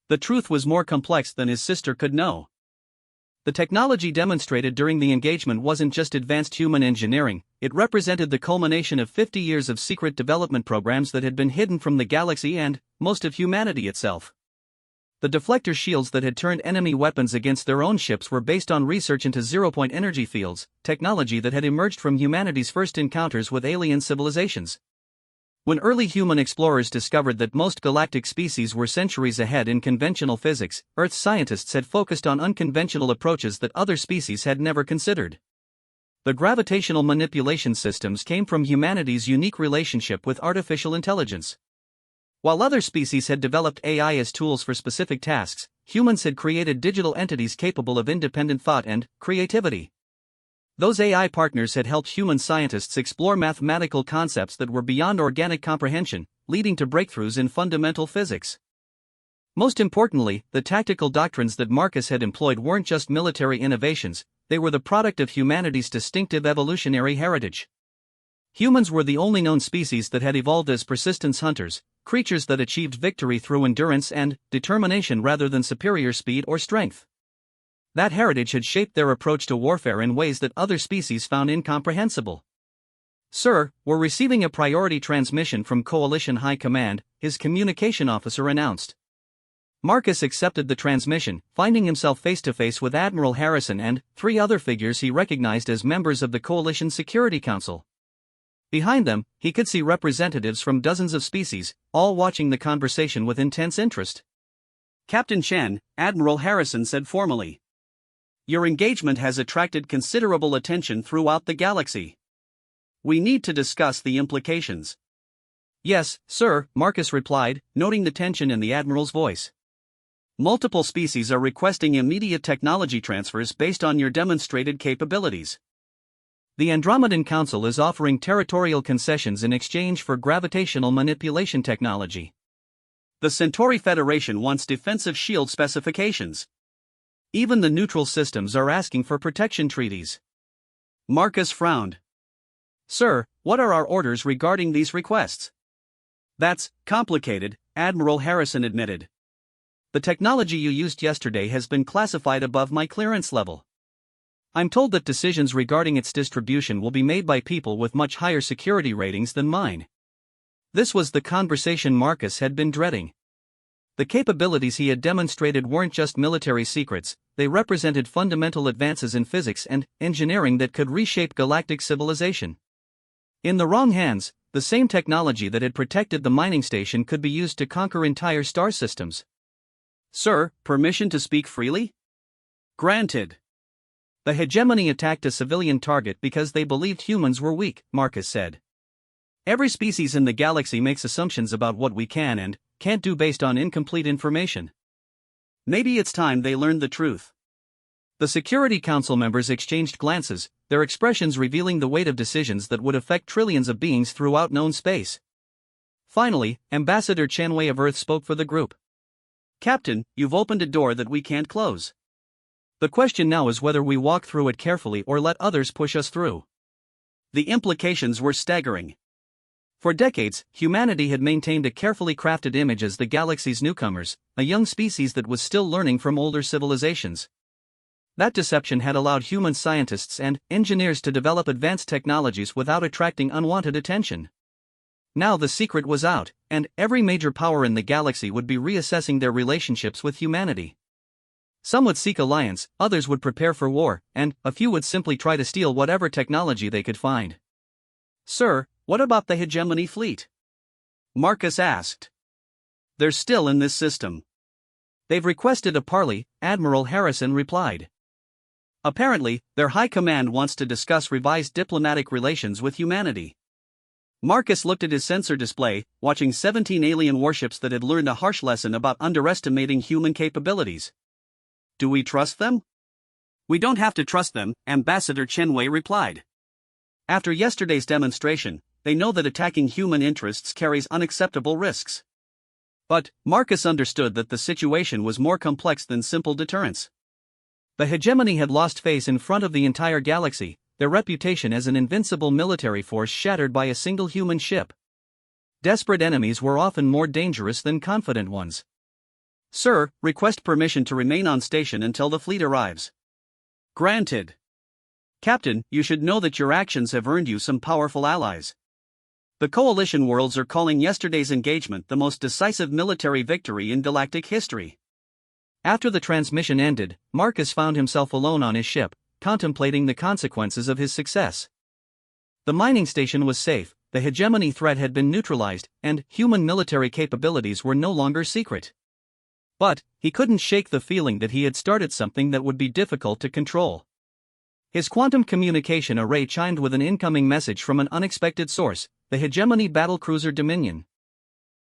The truth was more complex than his sister could know. The technology demonstrated during the engagement wasn't just advanced human engineering, it represented the culmination of 50 years of secret development programs that had been hidden from the galaxy and most of humanity itself. The deflector shields that had turned enemy weapons against their own ships were based on research into zero-point energy fields, technology that had emerged from humanity's first encounters with alien civilizations. When early human explorers discovered that most galactic species were centuries ahead in conventional physics, Earth's scientists had focused on unconventional approaches that other species had never considered. The gravitational manipulation systems came from humanity's unique relationship with artificial intelligence. While other species had developed AI as tools for specific tasks, humans had created digital entities capable of independent thought and creativity. Those AI partners had helped human scientists explore mathematical concepts that were beyond organic comprehension, leading to breakthroughs in fundamental physics. Most importantly, the tactical doctrines that Marcus had employed weren't just military innovations, they were the product of humanity's distinctive evolutionary heritage. Humans were the only known species that had evolved as persistence hunters, creatures that achieved victory through endurance and determination rather than superior speed or strength. That heritage had shaped their approach to warfare in ways that other species found incomprehensible. "Sir, we're receiving a priority transmission from Coalition High Command," his communication officer announced. Marcus accepted the transmission, finding himself face-to-face with Admiral Harrison and 3 other figures he recognized as members of the Coalition Security Council. Behind them, he could see representatives from dozens of species, all watching the conversation with intense interest. "Captain Chen," Admiral Harrison said formally. "Your engagement has attracted considerable attention throughout the galaxy. We need to discuss the implications." "Yes, sir," Marcus replied, noting the tension in the Admiral's voice. "Multiple species are requesting immediate technology transfers based on your demonstrated capabilities. The Andromedan Council is offering territorial concessions in exchange for gravitational manipulation technology. The Centauri Federation wants defensive shield specifications. Even the neutral systems are asking for protection treaties." Marcus frowned. "Sir, what are our orders regarding these requests?" "That's complicated," Admiral Harrison admitted. "The technology you used yesterday has been classified above my clearance level. I'm told that decisions regarding its distribution will be made by people with much higher security ratings than mine." This was the conversation Marcus had been dreading. The capabilities he had demonstrated weren't just military secrets, they represented fundamental advances in physics and engineering that could reshape galactic civilization. In the wrong hands, the same technology that had protected the mining station could be used to conquer entire star systems. "Sir, permission to speak freely?" "Granted." "The hegemony attacked a civilian target because they believed humans were weak," Marcus said. "Every species in the galaxy makes assumptions about what we can and can't do based on incomplete information. Maybe it's time they learned the truth." The Security Council members exchanged glances, their expressions revealing the weight of decisions that would affect trillions of beings throughout known space. Finally, Ambassador Chanwei of Earth spoke for the group. "Captain, you've opened a door that we can't close. The question now is whether we walk through it carefully or let others push us through." The implications were staggering. For decades, humanity had maintained a carefully crafted image as the galaxy's newcomers, a young species that was still learning from older civilizations. That deception had allowed human scientists and engineers to develop advanced technologies without attracting unwanted attention. Now the secret was out, and every major power in the galaxy would be reassessing their relationships with humanity. Some would seek alliance, others would prepare for war, and a few would simply try to steal whatever technology they could find. "Sir, what about the hegemony fleet?" Marcus asked. "They're still in this system." "They've requested a parley," Admiral Harrison replied. "Apparently, their high command wants to discuss revised diplomatic relations with humanity." Marcus looked at his sensor display, watching 17 alien warships that had learned a harsh lesson about underestimating human capabilities. "Do we trust them?" "We don't have to trust them," Ambassador Chenwei replied. "After yesterday's demonstration, they know that attacking human interests carries unacceptable risks." But Marcus understood that the situation was more complex than simple deterrence. The hegemony had lost face in front of the entire galaxy, their reputation as an invincible military force shattered by a single human ship. Desperate enemies were often more dangerous than confident ones. "Sir, request permission to remain on station until the fleet arrives." "Granted." "Captain, you should know that your actions have earned you some powerful allies. The coalition worlds are calling yesterday's engagement the most decisive military victory in galactic history." After the transmission ended, Marcus found himself alone on his ship, contemplating the consequences of his success. The mining station was safe, the hegemony threat had been neutralized, and human military capabilities were no longer secret. But he couldn't shake the feeling that he had started something that would be difficult to control. His quantum communication array chimed with an incoming message from an unexpected source, the hegemony battlecruiser Dominion.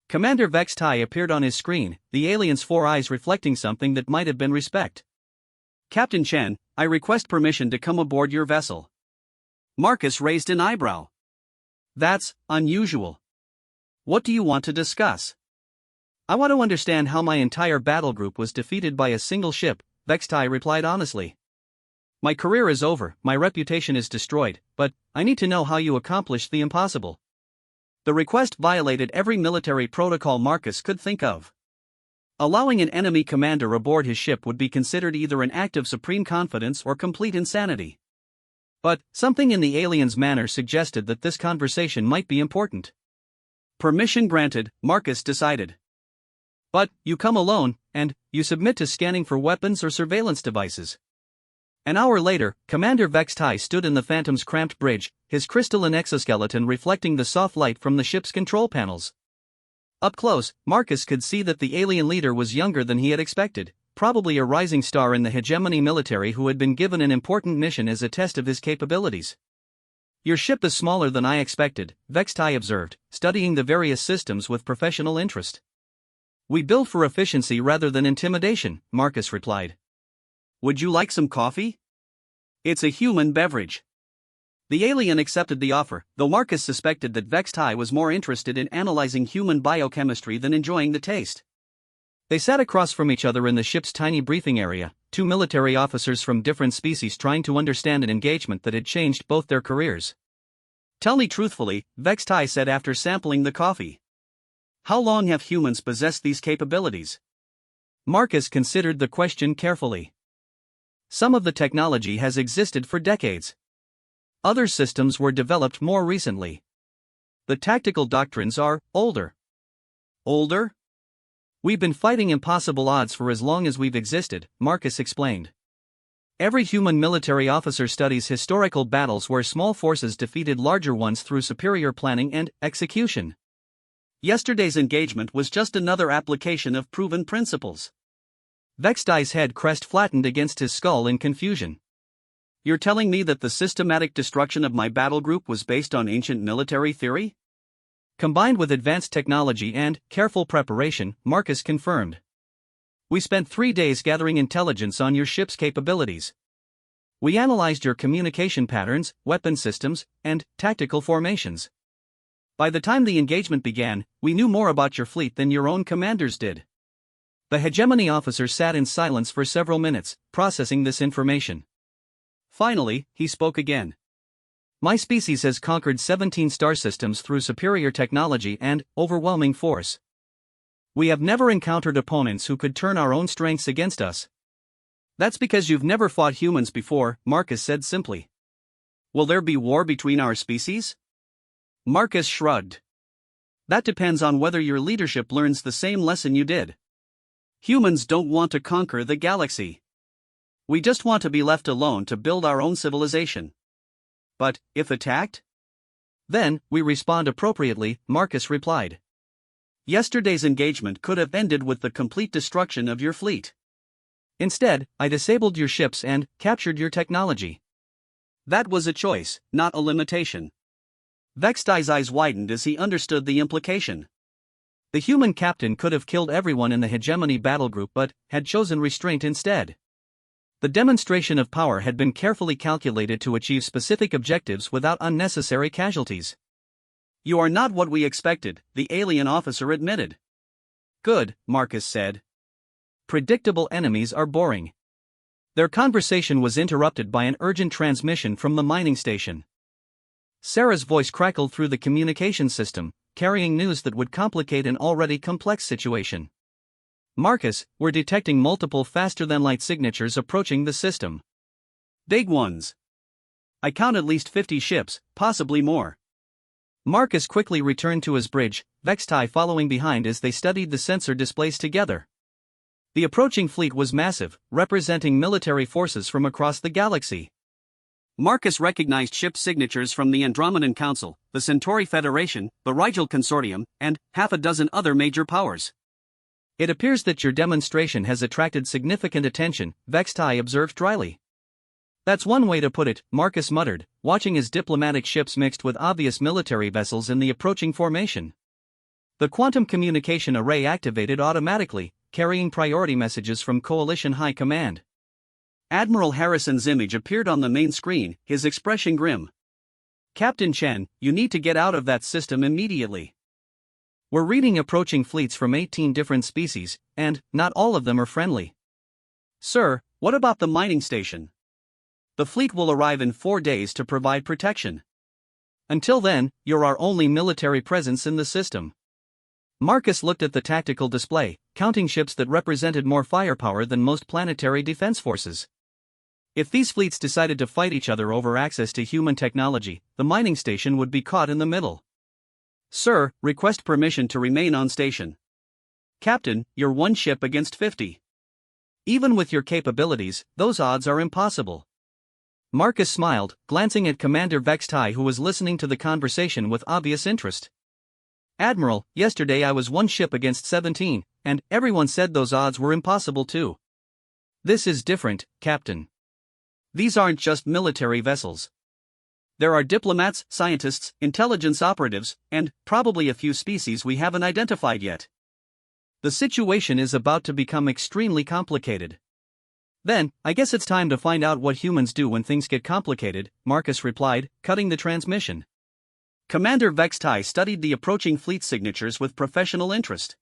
Commander Vextai appeared on his screen, the alien's 4 eyes reflecting something that might have been respect. Captain Chen, I request permission to come aboard your vessel. Marcus raised an eyebrow. That's unusual. What do you want to discuss? I want to understand how my entire battle group was defeated by a single ship, Vextai replied honestly. My career is over, my reputation is destroyed, but I need to know how you accomplished the impossible. The request violated every military protocol Marcus could think of. Allowing an enemy commander aboard his ship would be considered either an act of supreme confidence or complete insanity. But something in the alien's manner suggested that this conversation might be important. Permission granted, Marcus decided. But you come alone, and you submit to scanning for weapons or surveillance devices. An hour later, Commander Vextai stood in the Phantom's cramped bridge, his crystalline exoskeleton reflecting the soft light from the ship's control panels. Up close, Marcus could see that the alien leader was younger than he had expected, probably a rising star in the hegemony military who had been given an important mission as a test of his capabilities. Your ship is smaller than I expected, Vextai observed, studying the various systems with professional interest. We build for efficiency rather than intimidation, Marcus replied. Would you like some coffee? It's a human beverage. The alien accepted the offer, though Marcus suspected that Vextai was more interested in analyzing human biochemistry than enjoying the taste. They sat across from each other in the ship's tiny briefing area, 2 military officers from different species trying to understand an engagement that had changed both their careers. Tell me truthfully, Vextai said after sampling the coffee. How long have humans possessed these capabilities? Marcus considered the question carefully. Some of the technology has existed for decades. Other systems were developed more recently. The tactical doctrines are older. Older? We've been fighting impossible odds for as long as we've existed, Marcus explained. Every human military officer studies historical battles where small forces defeated larger ones through superior planning and execution. Yesterday's engagement was just another application of proven principles. Vextai's head crest flattened against his skull in confusion. You're telling me that the systematic destruction of my battle group was based on ancient military theory? Combined with advanced technology and careful preparation, Marcus confirmed. We spent 3 days gathering intelligence on your ship's capabilities. We analyzed your communication patterns, weapon systems, and tactical formations. By the time the engagement began, we knew more about your fleet than your own commanders did. The hegemony officer sat in silence for several minutes, processing this information. Finally, he spoke again. My species has conquered 17 star systems through superior technology and overwhelming force. We have never encountered opponents who could turn our own strengths against us. That's because you've never fought humans before, Marcus said simply. Will there be war between our species? Marcus shrugged. That depends on whether your leadership learns the same lesson you did. Humans don't want to conquer the galaxy. We just want to be left alone to build our own civilization. But, if attacked? Then, we respond appropriately, Marcus replied. Yesterday's engagement could have ended with the complete destruction of your fleet. Instead, I disabled your ships and captured your technology. That was a choice, not a limitation. Vextai's eyes widened as he understood the implication. The human captain could have killed everyone in the hegemony battle group but had chosen restraint instead. The demonstration of power had been carefully calculated to achieve specific objectives without unnecessary casualties. You are not what we expected, the alien officer admitted. Good, Marcus said. Predictable enemies are boring. Their conversation was interrupted by an urgent transmission from the mining station. Sarah's voice crackled through the communication system, carrying news that would complicate an already complex situation. Marcus, we're detecting multiple faster-than-light signatures approaching the system. Big ones. I count at least 50 ships, possibly more. Marcus quickly returned to his bridge, Vextai following behind as they studied the sensor displays together. The approaching fleet was massive, representing military forces from across the galaxy. Marcus recognized ship signatures from the Andromedan Council, the Centauri Federation, the Rigel Consortium, and half a dozen other major powers. It appears that your demonstration has attracted significant attention, Vextai observed dryly. That's one way to put it, Marcus muttered, watching as diplomatic ships mixed with obvious military vessels in the approaching formation. The quantum communication array activated automatically, carrying priority messages from Coalition High Command. Admiral Harrison's image appeared on the main screen, his expression grim. Captain Chen, you need to get out of that system immediately. We're reading approaching fleets from 18 different species, and not all of them are friendly. Sir, what about the mining station? The fleet will arrive in 4 days to provide protection. Until then, you're our only military presence in the system. Marcus looked at the tactical display, counting ships that represented more firepower than most planetary defense forces. If these fleets decided to fight each other over access to human technology, the mining station would be caught in the middle. Sir, request permission to remain on station. Captain, you're one ship against 50. Even with your capabilities, those odds are impossible. Marcus smiled, glancing at Commander Vextai, who was listening to the conversation with obvious interest. Admiral, yesterday I was one ship against 17, and everyone said those odds were impossible too. This is different, Captain. These aren't just military vessels. There are diplomats, scientists, intelligence operatives, and probably a few species we haven't identified yet. The situation is about to become extremely complicated. Then, I guess it's time to find out what humans do when things get complicated, Marcus replied, cutting the transmission. Commander Vextai studied the approaching fleet signatures with professional interest.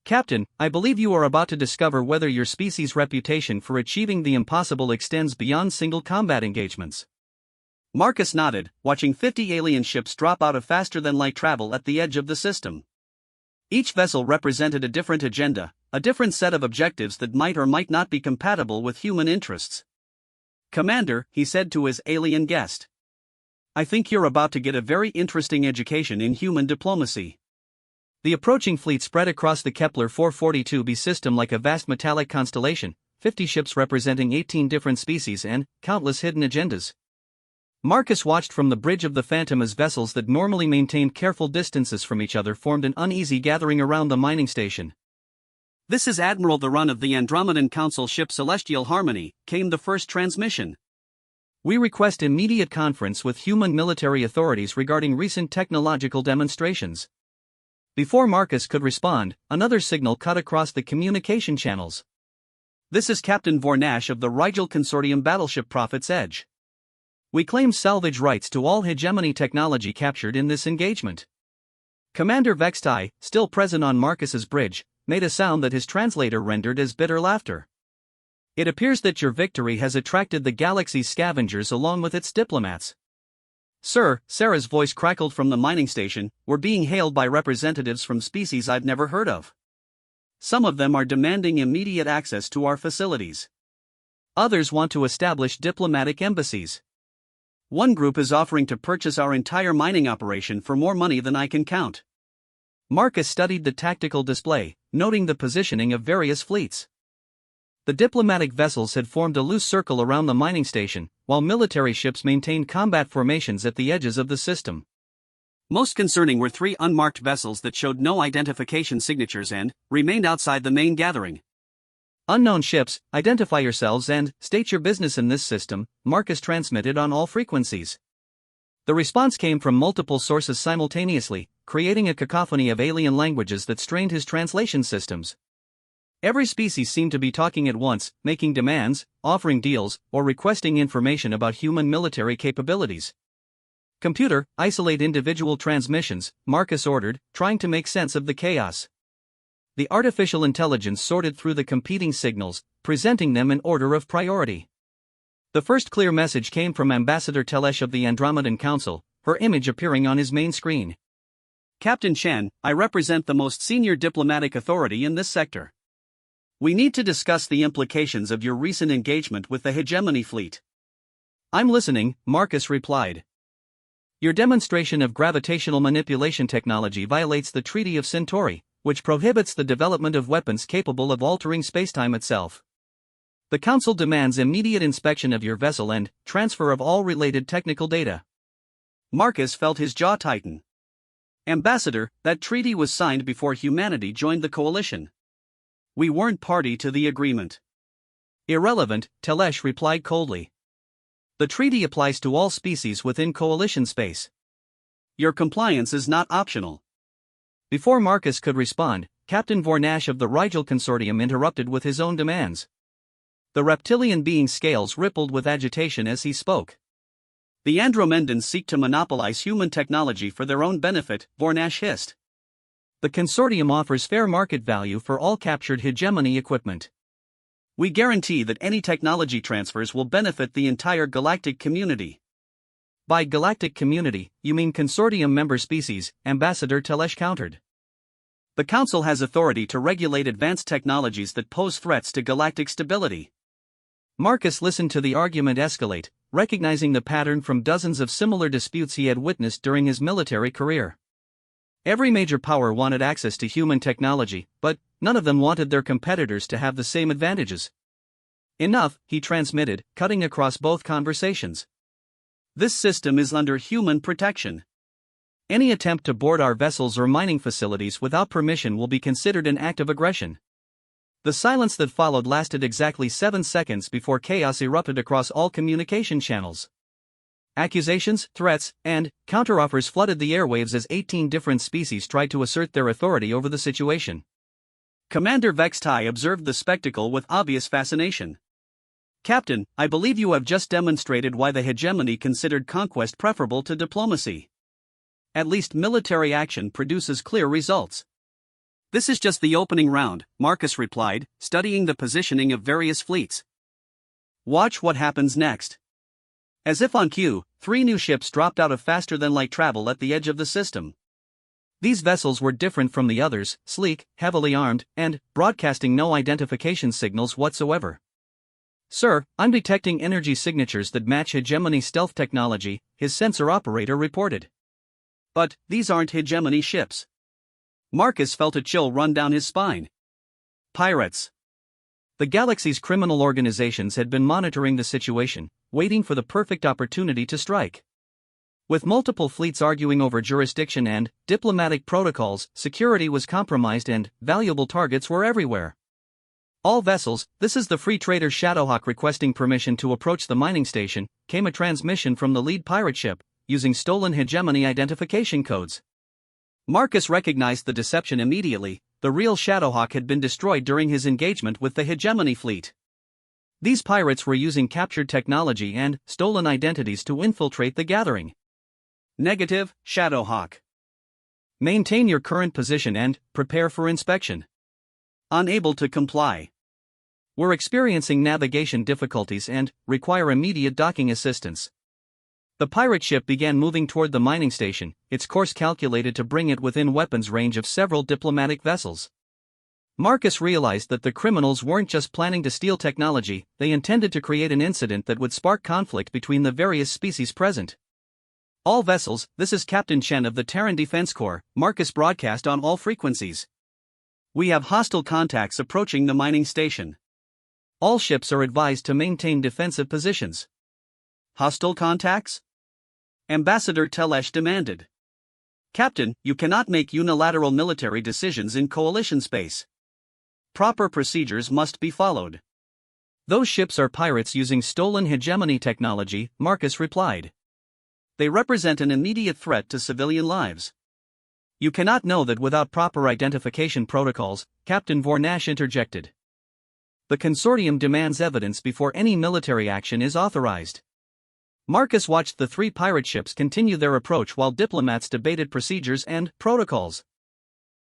Captain, I believe you are about to discover whether your species' reputation for achieving the impossible extends beyond single combat engagements. Marcus nodded, watching 50 alien ships drop out of faster-than-light travel at the edge of the system. Each vessel represented a different agenda, a different set of objectives that might or might not be compatible with human interests. Commander, he said to his alien guest, I think you're about to get a very interesting education in human diplomacy. The approaching fleet spread across the Kepler 442b system like a vast metallic constellation, 50 ships representing 18 different species and countless hidden agendas. Marcus watched from the bridge of the Phantom as vessels that normally maintained careful distances from each other formed an uneasy gathering around the mining station. This is Admiral the Run of the Andromedan Council ship Celestial Harmony, came the first transmission. We request immediate conference with human military authorities regarding recent technological demonstrations. Before Marcus could respond, another signal cut across the communication channels. This is Captain Vornash of the Rigel Consortium battleship Prophet's Edge. We claim salvage rights to all hegemony technology captured in this engagement. Commander Vextai, still present on Marcus's bridge, made a sound that his translator rendered as bitter laughter. It appears that your victory has attracted the galaxy's scavengers along with its diplomats. Sir, Sarah's voice crackled from the mining station, we're being hailed by representatives from species I've never heard of. Some of them are demanding immediate access to our facilities. Others want to establish diplomatic embassies. One group is offering to purchase our entire mining operation for more money than I can count. Marcus studied the tactical display, noting the positioning of various fleets. The diplomatic vessels had formed a loose circle around the mining station, while military ships maintained combat formations at the edges of the system. Most concerning were 3 unmarked vessels that showed no identification signatures and remained outside the main gathering. Unknown ships, identify yourselves and state your business in this system, Marcus transmitted on all frequencies. The response came from multiple sources simultaneously, creating a cacophony of alien languages that strained his translation systems. Every species seemed to be talking at once, making demands, offering deals, or requesting information about human military capabilities. Computer, isolate individual transmissions, Marcus ordered, trying to make sense of the chaos. The artificial intelligence sorted through the competing signals, presenting them in order of priority. The first clear message came from Ambassador Telesh of the Andromedan Council, her image appearing on his main screen. Captain Chen, I represent the most senior diplomatic authority in this sector. We need to discuss the implications of your recent engagement with the Hegemony Fleet. I'm listening, Marcus replied. Your demonstration of gravitational manipulation technology violates the Treaty of Centauri, which prohibits the development of weapons capable of altering spacetime itself. The Council demands immediate inspection of your vessel and transfer of all related technical data. Marcus felt his jaw tighten. Ambassador, that treaty was signed before humanity joined the coalition. We weren't party to the agreement. Irrelevant, Telesh replied coldly. The treaty applies to all species within coalition space. Your compliance is not optional. Before Marcus could respond, Captain Vornash of the Rigel Consortium interrupted with his own demands. The reptilian being's scales rippled with agitation as he spoke. The Andromedans seek to monopolize human technology for their own benefit, Vornash hissed. The consortium offers fair market value for all captured hegemony equipment. We guarantee that any technology transfers will benefit the entire galactic community. By galactic community, you mean consortium member species, Ambassador Telesh countered. The Council has authority to regulate advanced technologies that pose threats to galactic stability. Marcus listened to the argument escalate, recognizing the pattern from dozens of similar disputes he had witnessed during his military career. Every major power wanted access to human technology, but none of them wanted their competitors to have the same advantages. Enough, he transmitted, cutting across both conversations. This system is under human protection. Any attempt to board our vessels or mining facilities without permission will be considered an act of aggression. The silence that followed lasted exactly 7 seconds before chaos erupted across all communication channels. Accusations, threats, and counteroffers flooded the airwaves as 18 different species tried to assert their authority over the situation. Commander Vextai observed the spectacle with obvious fascination. Captain, I believe you have just demonstrated why the hegemony considered conquest preferable to diplomacy. At least military action produces clear results. This is just the opening round, Marcus replied, studying the positioning of various fleets. Watch what happens next. As if on cue, 3 new ships dropped out of faster-than-light travel at the edge of the system. These vessels were different from the others, sleek, heavily armed, and broadcasting no identification signals whatsoever. Sir, I'm detecting energy signatures that match hegemony stealth technology, his sensor operator reported. But these aren't hegemony ships. Marcus felt a chill run down his spine. Pirates. The galaxy's criminal organizations had been monitoring the situation, waiting for the perfect opportunity to strike. With multiple fleets arguing over jurisdiction and diplomatic protocols, security was compromised and valuable targets were everywhere. All vessels, this is the free trader Shadowhawk requesting permission to approach the mining station, came a transmission from the lead pirate ship, using stolen hegemony identification codes. Marcus recognized the deception immediately. The real Shadowhawk had been destroyed during his engagement with the hegemony fleet. These pirates were using captured technology and stolen identities to infiltrate the gathering. Negative, Shadowhawk. Maintain your current position and prepare for inspection. Unable to comply. We're experiencing navigation difficulties and require immediate docking assistance. The pirate ship began moving toward the mining station, its course calculated to bring it within weapons range of several diplomatic vessels. Marcus realized that the criminals weren't just planning to steal technology, they intended to create an incident that would spark conflict between the various species present. All vessels, this is Captain Chen of the Terran Defense Corps, Marcus broadcast on all frequencies. We have hostile contacts approaching the mining station. All ships are advised to maintain defensive positions. Hostile contacts? Ambassador Telesh demanded. Captain, you cannot make unilateral military decisions in coalition space. Proper procedures must be followed. Those ships are pirates using stolen hegemony technology, Marcus replied. They represent an immediate threat to civilian lives. You cannot know that without proper identification protocols, Captain Vornash interjected. The consortium demands evidence before any military action is authorized. Marcus watched the 3 pirate ships continue their approach while diplomats debated procedures and protocols.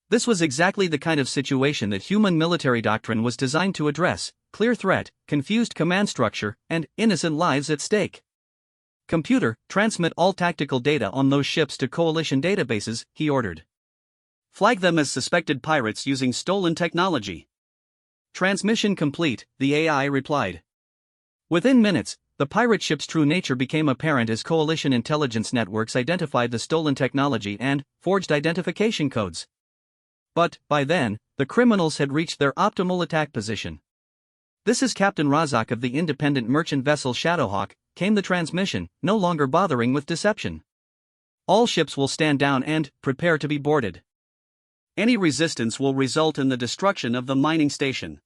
This was exactly the kind of situation that human military doctrine was designed to address: clear threat, confused command structure, and innocent lives at stake. Computer, transmit all tactical data on those ships to coalition databases, he ordered. Flag them as suspected pirates using stolen technology. Transmission complete, the AI replied. Within minutes, the pirate ship's true nature became apparent as coalition intelligence networks identified the stolen technology and forged identification codes. But, by then, the criminals had reached their optimal attack position. "This is Captain Razak of the independent merchant vessel Shadowhawk," came the transmission, no longer bothering with deception. "All ships will stand down and prepare to be boarded. Any resistance will result in the destruction of the mining station."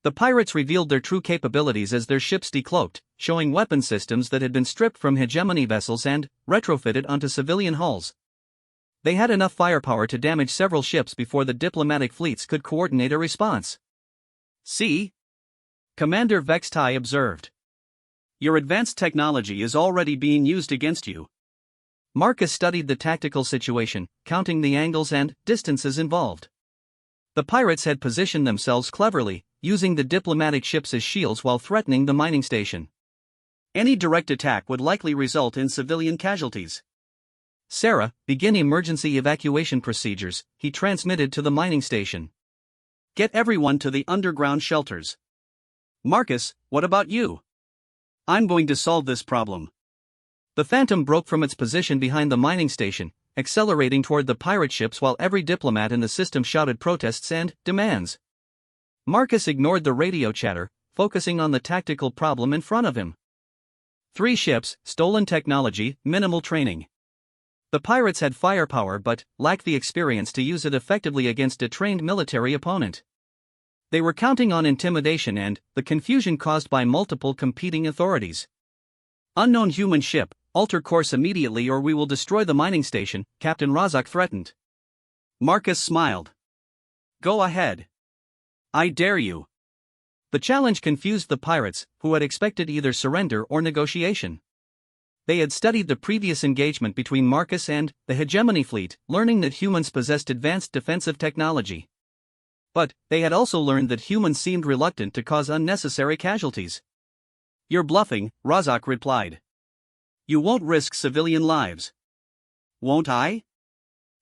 The pirates revealed their true capabilities as their ships decloaked, showing weapon systems that had been stripped from hegemony vessels and retrofitted onto civilian hulls. They had enough firepower to damage several ships before the diplomatic fleets could coordinate a response. "See?" Commander Vextai observed. "Your advanced technology is already being used against you." Marcus studied the tactical situation, counting the angles and distances involved. The pirates had positioned themselves cleverly, using the diplomatic ships as shields while threatening the mining station. Any direct attack would likely result in civilian casualties. "Sarah, begin emergency evacuation procedures," he transmitted to the mining station. "Get everyone to the underground shelters." "Marcus, what about you?" "I'm going to solve this problem." The Phantom broke from its position behind the mining station, accelerating toward the pirate ships while every diplomat in the system shouted protests and demands. Marcus ignored the radio chatter, focusing on the tactical problem in front of him. 3 ships, stolen technology, minimal training. The pirates had firepower but lacked the experience to use it effectively against a trained military opponent. They were counting on intimidation and the confusion caused by multiple competing authorities. "Unknown human ship, alter course immediately or we will destroy the mining station," Captain Razak threatened. Marcus smiled. "Go ahead. I dare you." The challenge confused the pirates, who had expected either surrender or negotiation. They had studied the previous engagement between Marcus and the hegemony fleet, learning that humans possessed advanced defensive technology. But they had also learned that humans seemed reluctant to cause unnecessary casualties. "You're bluffing," Razak replied. "You won't risk civilian lives." "Won't I?"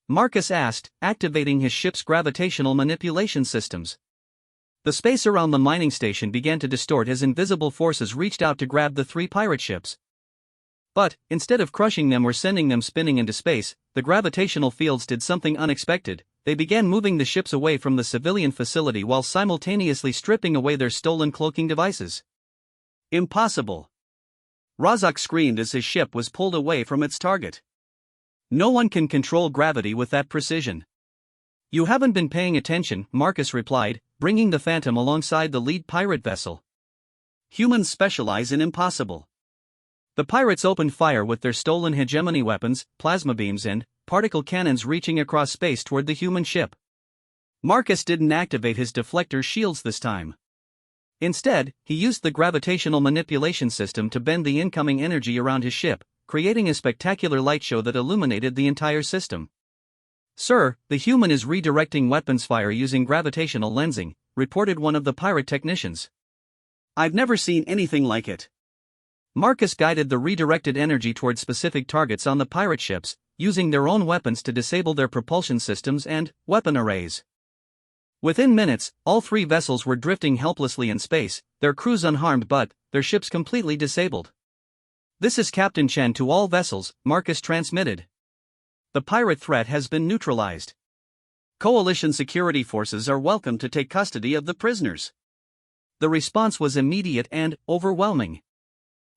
Marcus asked, activating his ship's gravitational manipulation systems. The space around the mining station began to distort as invisible forces reached out to grab the 3 pirate ships. But, instead of crushing them or sending them spinning into space, the gravitational fields did something unexpected. They began moving the ships away from the civilian facility while simultaneously stripping away their stolen cloaking devices. "Impossible!" Razak screamed as his ship was pulled away from its target. "No one can control gravity with that precision." "You haven't been paying attention," Marcus replied, bringing the Phantom alongside the lead pirate vessel. "Humans specialize in impossible." The pirates opened fire with their stolen hegemony weapons, plasma beams and particle cannons reaching across space toward the human ship. Marcus didn't activate his deflector shields this time. Instead, he used the gravitational manipulation system to bend the incoming energy around his ship, creating a spectacular light show that illuminated the entire system. "Sir, the human is redirecting weapons fire using gravitational lensing," reported one of the pirate technicians. "I've never seen anything like it." Marcus guided the redirected energy toward specific targets on the pirate ships, using their own weapons to disable their propulsion systems and weapon arrays. Within minutes, all 3 vessels were drifting helplessly in space, their crews unharmed but their ships completely disabled. "This is Captain Chen to all vessels," Marcus transmitted. "The pirate threat has been neutralized. Coalition security forces are welcome to take custody of the prisoners." The response was immediate and overwhelming.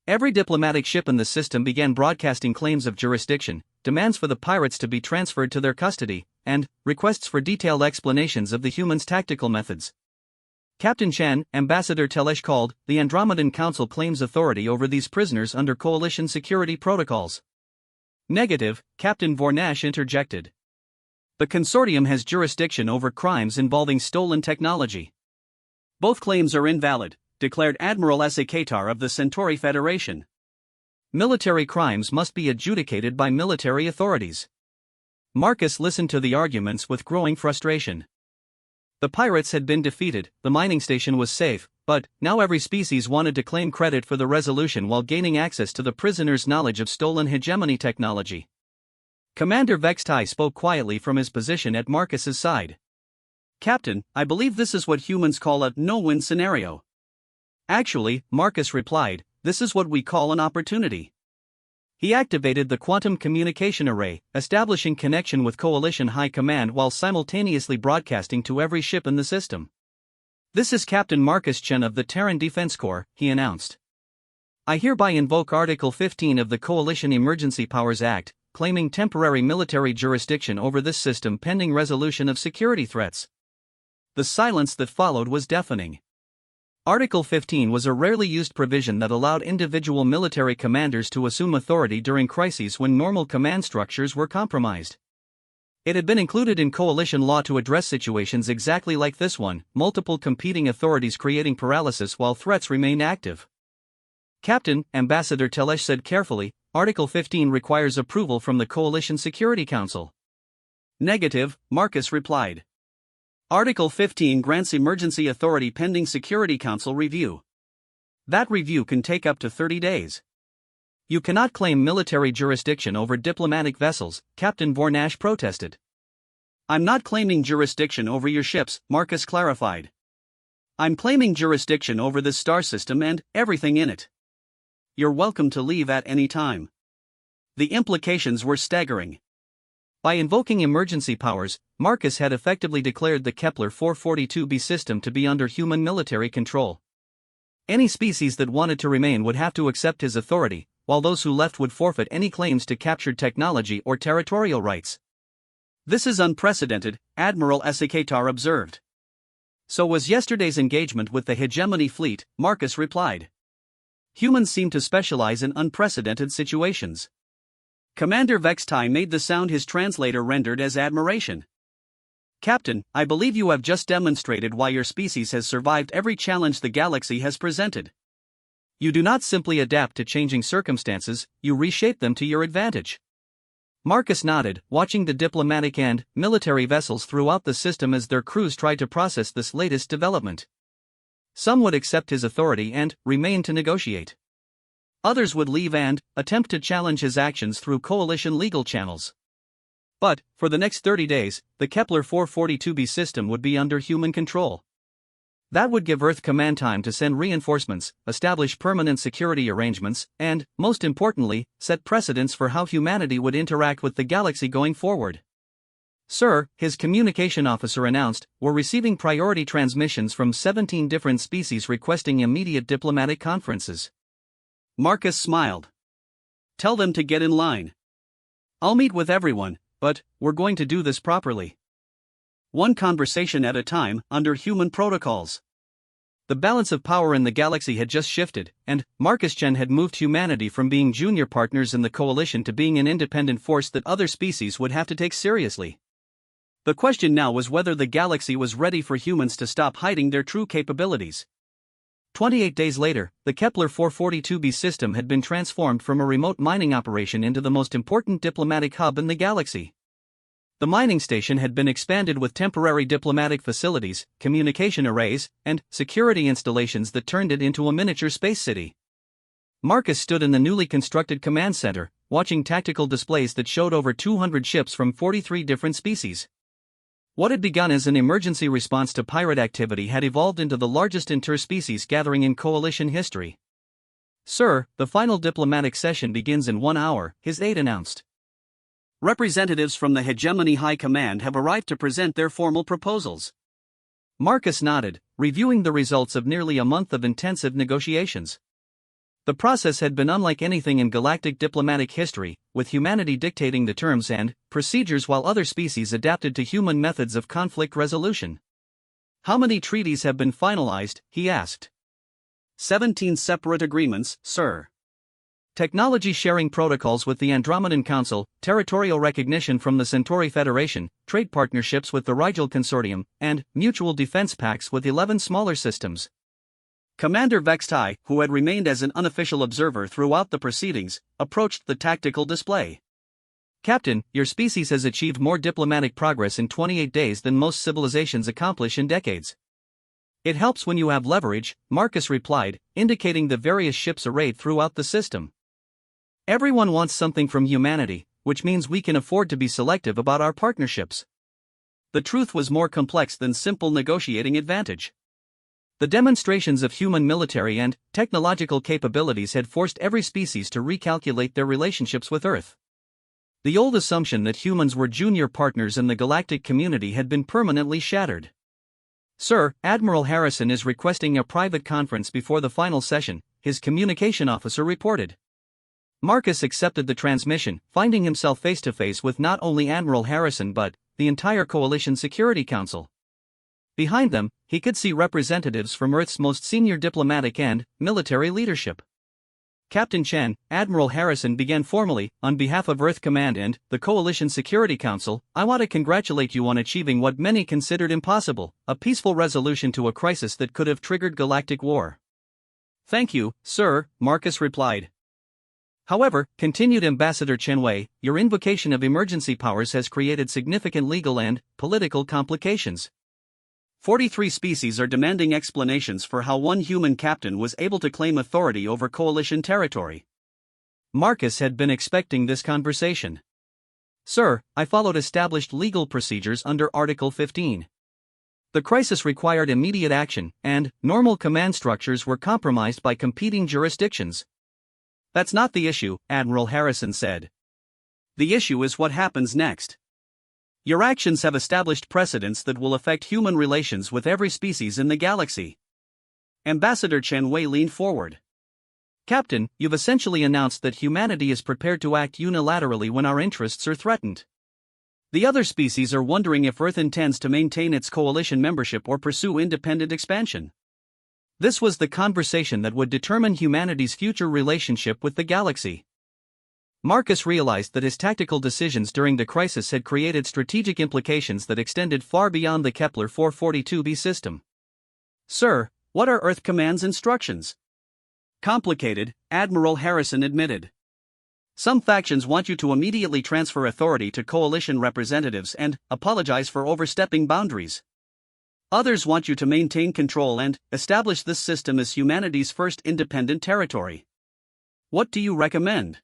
Every diplomatic ship in the system began broadcasting claims of jurisdiction, demands for the pirates to be transferred to their custody, and requests for detailed explanations of the humans' tactical methods. Captain Chen, Ambassador Telesh called, "The Andromedan Council claims authority over these prisoners under coalition security protocols." "Negative," Captain Vornash interjected. "The consortium has jurisdiction over crimes involving stolen technology." "Both claims are invalid," declared Admiral Esekatar of the Centauri Federation. "Military crimes must be adjudicated by military authorities." Marcus listened to the arguments with growing frustration. The pirates had been defeated, the mining station was safe, but now every species wanted to claim credit for the resolution while gaining access to the prisoners' knowledge of stolen hegemony technology. Commander Vextai spoke quietly from his position at Marcus's side. "Captain, I believe this is what humans call a no-win scenario." "Actually," Marcus replied, "this is what we call an opportunity." He activated the quantum communication array, establishing connection with Coalition High Command while simultaneously broadcasting to every ship in the system. "This is Captain Marcus Chen of the Terran Defense Corps," he announced. "I hereby invoke Article 15 of the Coalition Emergency Powers Act, claiming temporary military jurisdiction over this system pending resolution of security threats." The silence that followed was deafening. Article 15 was a rarely used provision that allowed individual military commanders to assume authority during crises when normal command structures were compromised. It had been included in coalition law to address situations exactly like this one, multiple competing authorities creating paralysis while threats remained active. "Captain," Ambassador Telesh said carefully, "Article 15 requires approval from the Coalition Security Council." "Negative," Marcus replied. "Article 15 grants emergency authority pending Security Council review. That review can take up to 30 days. You cannot claim military jurisdiction over diplomatic vessels," Captain Vornash protested. "I'm not claiming jurisdiction over your ships," Marcus clarified. "I'm claiming jurisdiction over this star system and everything in it. You're welcome to leave at any time." The implications were staggering. By invoking emergency powers, Marcus had effectively declared the Kepler 442b system to be under human military control. Any species that wanted to remain would have to accept his authority, while those who left would forfeit any claims to captured technology or territorial rights. "This is unprecedented," Admiral Esikatar observed. "So was yesterday's engagement with the hegemony fleet," Marcus replied. "Humans seem to specialize in unprecedented situations." Commander Vextai made the sound his translator rendered as admiration. "Captain, I believe you have just demonstrated why your species has survived every challenge the galaxy has presented. You do not simply adapt to changing circumstances, you reshape them to your advantage." Marcus nodded, watching the diplomatic and military vessels throughout the system as their crews tried to process this latest development. Some would accept his authority and remain to negotiate. Others would leave and attempt to challenge his actions through coalition legal channels. But, for the next 30 days, the Kepler 442b system would be under human control. That would give Earth Command time to send reinforcements, establish permanent security arrangements, and, most importantly, set precedents for how humanity would interact with the galaxy going forward. "Sir," his communication officer announced, "we're receiving priority transmissions from 17 different species requesting immediate diplomatic conferences." Marcus smiled. "Tell them to get in line. I'll meet with everyone, but we're going to do this properly. One conversation at a time, under human protocols." The balance of power in the galaxy had just shifted, and Marcus Chen had moved humanity from being junior partners in the coalition to being an independent force that other species would have to take seriously. The question now was whether the galaxy was ready for humans to stop hiding their true capabilities. 28 days later, the Kepler 442b system had been transformed from a remote mining operation into the most important diplomatic hub in the galaxy. The mining station had been expanded with temporary diplomatic facilities, communication arrays, and security installations that turned it into a miniature space city. Marcus stood in the newly constructed command center, watching tactical displays that showed over 200 ships from 43 different species. What had begun as an emergency response to pirate activity had evolved into the largest interspecies gathering in coalition history. "Sir, the final diplomatic session begins in 1 hour," his aide announced. "Representatives from the Hegemony High Command have arrived to present their formal proposals." Marcus nodded, reviewing the results of nearly a month of intensive negotiations. The process had been unlike anything in galactic diplomatic history, with humanity dictating the terms and procedures while other species adapted to human methods of conflict resolution. "How many treaties have been finalized?" he asked. 17 separate agreements, sir. Technology sharing protocols with the Andromedan Council, territorial recognition from the Centauri Federation, trade partnerships with the Rigel Consortium, and mutual defense pacts with 11 smaller systems. Commander Vextai, who had remained as an unofficial observer throughout the proceedings, approached the tactical display. "Captain, your species has achieved more diplomatic progress in 28 days than most civilizations accomplish in decades." "It helps when you have leverage," Marcus replied, indicating the various ships arrayed throughout the system. "Everyone wants something from humanity, which means we can afford to be selective about our partnerships." The truth was more complex than simple negotiating advantage. The demonstrations of human military and technological capabilities had forced every species to recalculate their relationships with Earth. The old assumption that humans were junior partners in the galactic community had been permanently shattered. "Sir, Admiral Harrison is requesting a private conference before the final session," his communication officer reported. Marcus accepted the transmission, finding himself face-to-face with not only Admiral Harrison but the entire Coalition Security Council. Behind them, he could see representatives from Earth's most senior diplomatic and military leadership. "Captain Chen," Admiral Harrison began formally, "on behalf of Earth Command and the Coalition Security Council, I want to congratulate you on achieving what many considered impossible, a peaceful resolution to a crisis that could have triggered galactic war." "Thank you, sir," Marcus replied. "However," continued Ambassador Chen Wei, "your invocation of emergency powers has created significant legal and political complications. 43 species are demanding explanations for how one human captain was able to claim authority over Coalition territory." Marcus had been expecting this conversation. "Sir, I followed established legal procedures under Article 15. The crisis required immediate action, and normal command structures were compromised by competing jurisdictions." "That's not the issue," Admiral Harrison said. "The issue is what happens next. Your actions have established precedents that will affect human relations with every species in the galaxy." Ambassador Chen Wei leaned forward. "Captain, you've essentially announced that humanity is prepared to act unilaterally when our interests are threatened. The other species are wondering if Earth intends to maintain its coalition membership or pursue independent expansion. This was the conversation that would determine humanity's future relationship with the galaxy." Marcus realized that his tactical decisions during the crisis had created strategic implications that extended far beyond the Kepler 442b system. "Sir, what are Earth Command's instructions?" "Complicated," Admiral Harrison admitted. "Some factions want you to immediately transfer authority to Coalition representatives and apologize for overstepping boundaries. Others want you to maintain control and establish this system as humanity's first independent territory. What do you recommend?"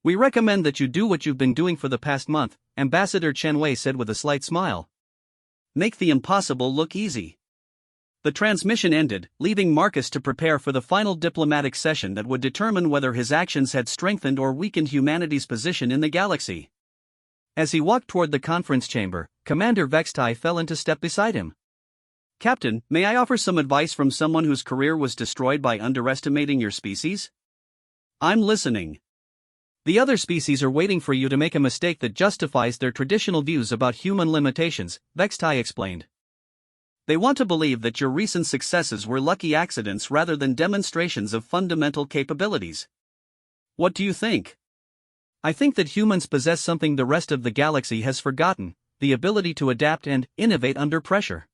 "We recommend that you do what you've been doing for the past month," Ambassador Chen Wei said with a slight smile. "Make the impossible look easy." The transmission ended, leaving Marcus to prepare for the final diplomatic session that would determine whether his actions had strengthened or weakened humanity's position in the galaxy. As he walked toward the conference chamber, Commander Vextai fell into step beside him. "Captain, may I offer some advice from someone whose career was destroyed by underestimating your species?" "I'm listening." "The other species are waiting for you to make a mistake that justifies their traditional views about human limitations," Vextai explained. "They want to believe that your recent successes were lucky accidents rather than demonstrations of fundamental capabilities. What do you think?" "I think that humans possess something the rest of the galaxy has forgotten: the ability to adapt and innovate under pressure.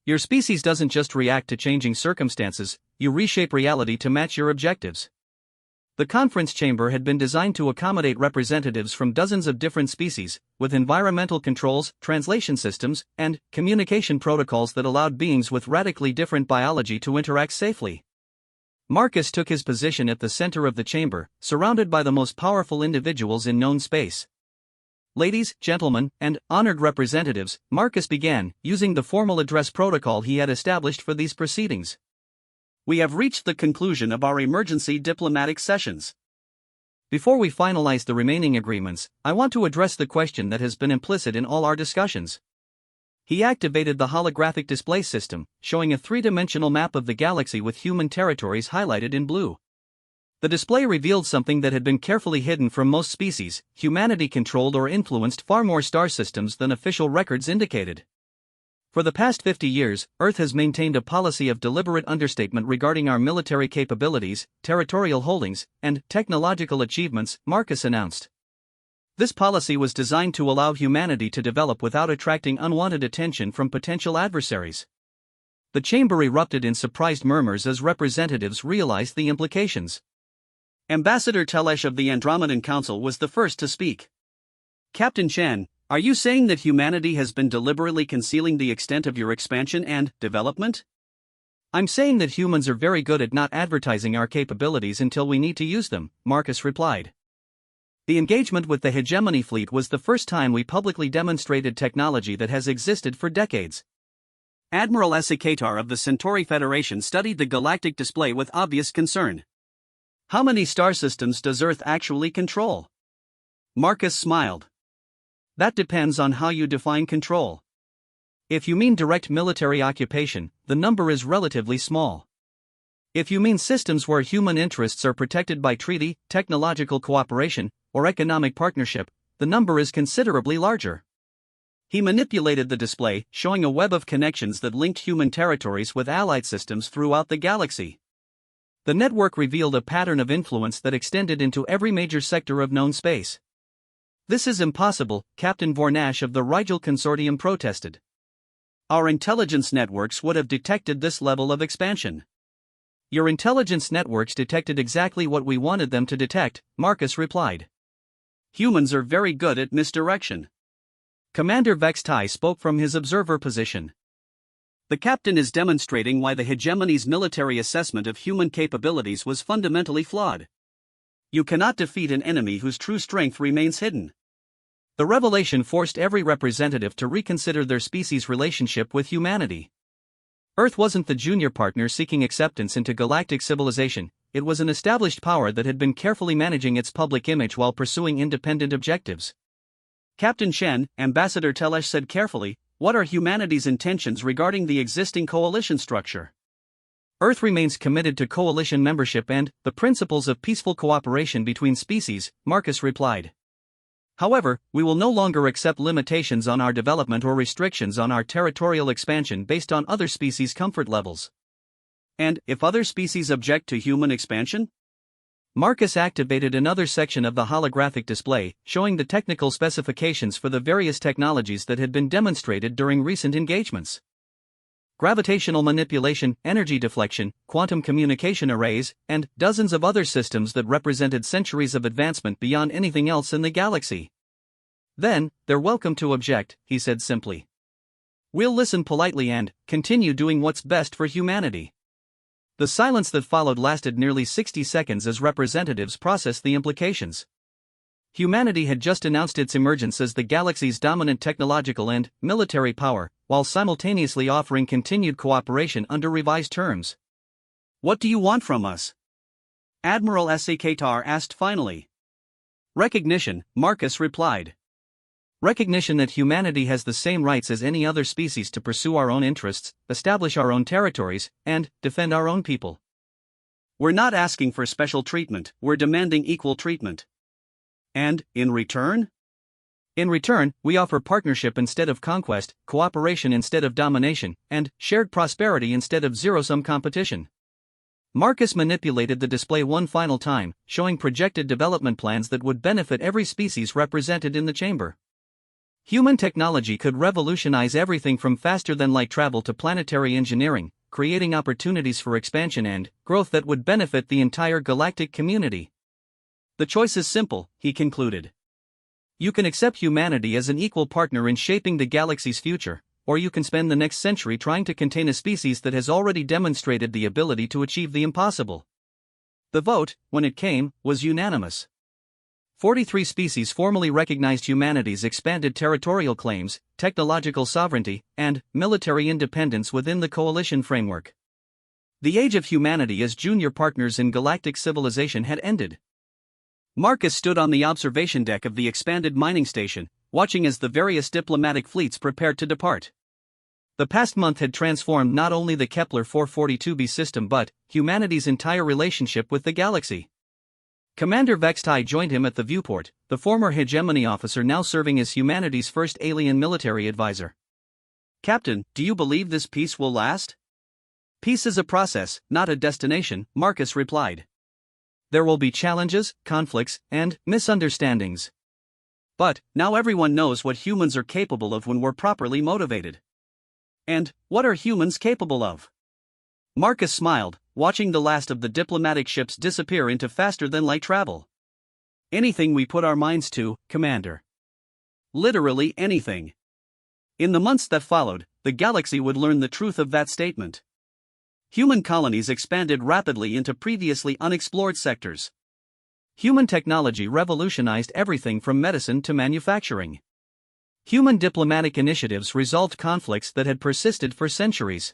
Your species doesn't just react to changing circumstances, you reshape reality to match your objectives." The conference chamber had been designed to accommodate representatives from dozens of different species, with environmental controls, translation systems, and communication protocols that allowed beings with radically different biology to interact safely. Marcus took his position at the center of the chamber, surrounded by the most powerful individuals in known space. "Ladies, gentlemen, and honored representatives," Marcus began, using the formal address protocol he had established for these proceedings. "We have reached the conclusion of our emergency diplomatic sessions. Before we finalize the remaining agreements, I want to address the question that has been implicit in all our discussions." He activated the holographic display system, showing a three-dimensional map of the galaxy with human territories highlighted in blue. The display revealed something that had been carefully hidden from most species: humanity controlled or influenced far more star systems than official records indicated. For the past 50 years, Earth has maintained a policy of deliberate understatement regarding our military capabilities, territorial holdings, and technological achievements, Marcus announced. This policy was designed to allow humanity to develop without attracting unwanted attention from potential adversaries. The chamber erupted in surprised murmurs as representatives realized the implications. Ambassador Telesh of the Andromedan Council was the first to speak. "Captain Chen, are you saying that humanity has been deliberately concealing the extent of your expansion and development?" "I'm saying that humans are very good at not advertising our capabilities until we need to use them," Marcus replied. "The engagement with the Hegemony Fleet was the first time we publicly demonstrated technology that has existed for decades. Admiral Katar of the Centauri Federation studied the galactic display with obvious concern. How many star systems does Earth actually control? Marcus smiled. That depends on how you define control. If you mean direct military occupation, the number is relatively small. If you mean systems where human interests are protected by treaty, technological cooperation, or economic partnership, the number is considerably larger. He manipulated the display, showing a web of connections that linked human territories with allied systems throughout the galaxy. The network revealed a pattern of influence that extended into every major sector of known space. This is impossible, Captain Vornash of the Rigel Consortium protested. Our intelligence networks would have detected this level of expansion. Your intelligence networks detected exactly what we wanted them to detect, Marcus replied. Humans are very good at misdirection. Commander Vextai spoke from his observer position. The captain is demonstrating why the hegemony's military assessment of human capabilities was fundamentally flawed. You cannot defeat an enemy whose true strength remains hidden. The revelation forced every representative to reconsider their species' relationship with humanity. Earth wasn't the junior partner seeking acceptance into galactic civilization, it was an established power that had been carefully managing its public image while pursuing independent objectives. Captain Shen, Ambassador Telesh said carefully, what are humanity's intentions regarding the existing coalition structure? Earth remains committed to coalition membership and the principles of peaceful cooperation between species, Marcus replied. However, we will no longer accept limitations on our development or restrictions on our territorial expansion based on other species' comfort levels. And if other species object to human expansion? Marcus activated another section of the holographic display, showing the technical specifications for the various technologies that had been demonstrated during recent engagements. Gravitational manipulation, energy deflection, quantum communication arrays, and dozens of other systems that represented centuries of advancement beyond anything else in the galaxy. Then, they're welcome to object, he said simply. We'll listen politely and continue doing what's best for humanity. The silence that followed lasted nearly 60 seconds as representatives processed the implications. Humanity had just announced its emergence as the galaxy's dominant technological and military power, while simultaneously offering continued cooperation under revised terms. What do you want from us? Admiral Katar asked finally. Recognition, Marcus replied. Recognition that humanity has the same rights as any other species to pursue our own interests, establish our own territories, and defend our own people. We're not asking for special treatment, we're demanding equal treatment. And, in return? In return, we offer partnership instead of conquest, cooperation instead of domination, and shared prosperity instead of zero-sum competition. Marcus manipulated the display one final time, showing projected development plans that would benefit every species represented in the chamber. Human technology could revolutionize everything from faster-than-light travel to planetary engineering, creating opportunities for expansion and growth that would benefit the entire galactic community. The choice is simple, he concluded. You can accept humanity as an equal partner in shaping the galaxy's future, or you can spend the next century trying to contain a species that has already demonstrated the ability to achieve the impossible. The vote, when it came, was unanimous. 43 species formally recognized humanity's expanded territorial claims, technological sovereignty, and military independence within the coalition framework. The age of humanity as junior partners in galactic civilization had ended. Marcus stood on the observation deck of the expanded mining station, watching as the various diplomatic fleets prepared to depart. The past month had transformed not only the Kepler 442b system but humanity's entire relationship with the galaxy. Commander Vextai joined him at the viewport, the former hegemony officer now serving as humanity's first alien military advisor. Captain, do you believe this peace will last? Peace is a process, not a destination, Marcus replied. There will be challenges, conflicts, and misunderstandings. But, now everyone knows what humans are capable of when we're properly motivated. And, what are humans capable of? Marcus smiled, watching the last of the diplomatic ships disappear into faster-than-light travel. Anything we put our minds to, Commander. Literally anything. In the months that followed, the galaxy would learn the truth of that statement. Human colonies expanded rapidly into previously unexplored sectors. Human technology revolutionized everything from medicine to manufacturing. Human diplomatic initiatives resolved conflicts that had persisted for centuries.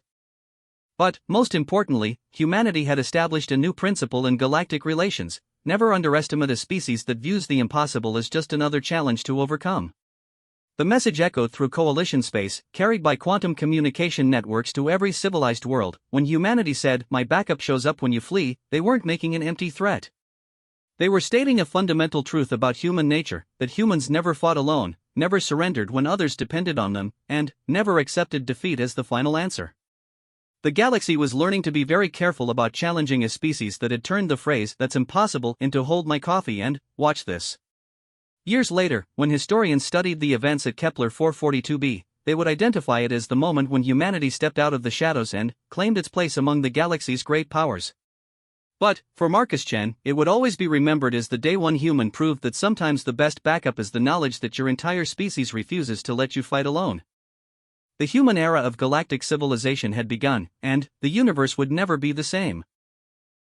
But, most importantly, humanity had established a new principle in galactic relations: never underestimate a species that views the impossible as just another challenge to overcome. The message echoed through coalition space, carried by quantum communication networks to every civilized world. When humanity said, "My backup shows up when you flee," they weren't making an empty threat. They were stating a fundamental truth about human nature: that humans never fought alone, never surrendered when others depended on them, and never accepted defeat as the final answer. The galaxy was learning to be very careful about challenging a species that had turned the phrase "that's impossible" into "hold my coffee and watch this." Years later, when historians studied the events at Kepler 442b, they would identify it as the moment when humanity stepped out of the shadows and claimed its place among the galaxy's great powers. But, for Marcus Chen, it would always be remembered as the day one human proved that sometimes the best backup is the knowledge that your entire species refuses to let you fight alone. The human era of galactic civilization had begun, and the universe would never be the same.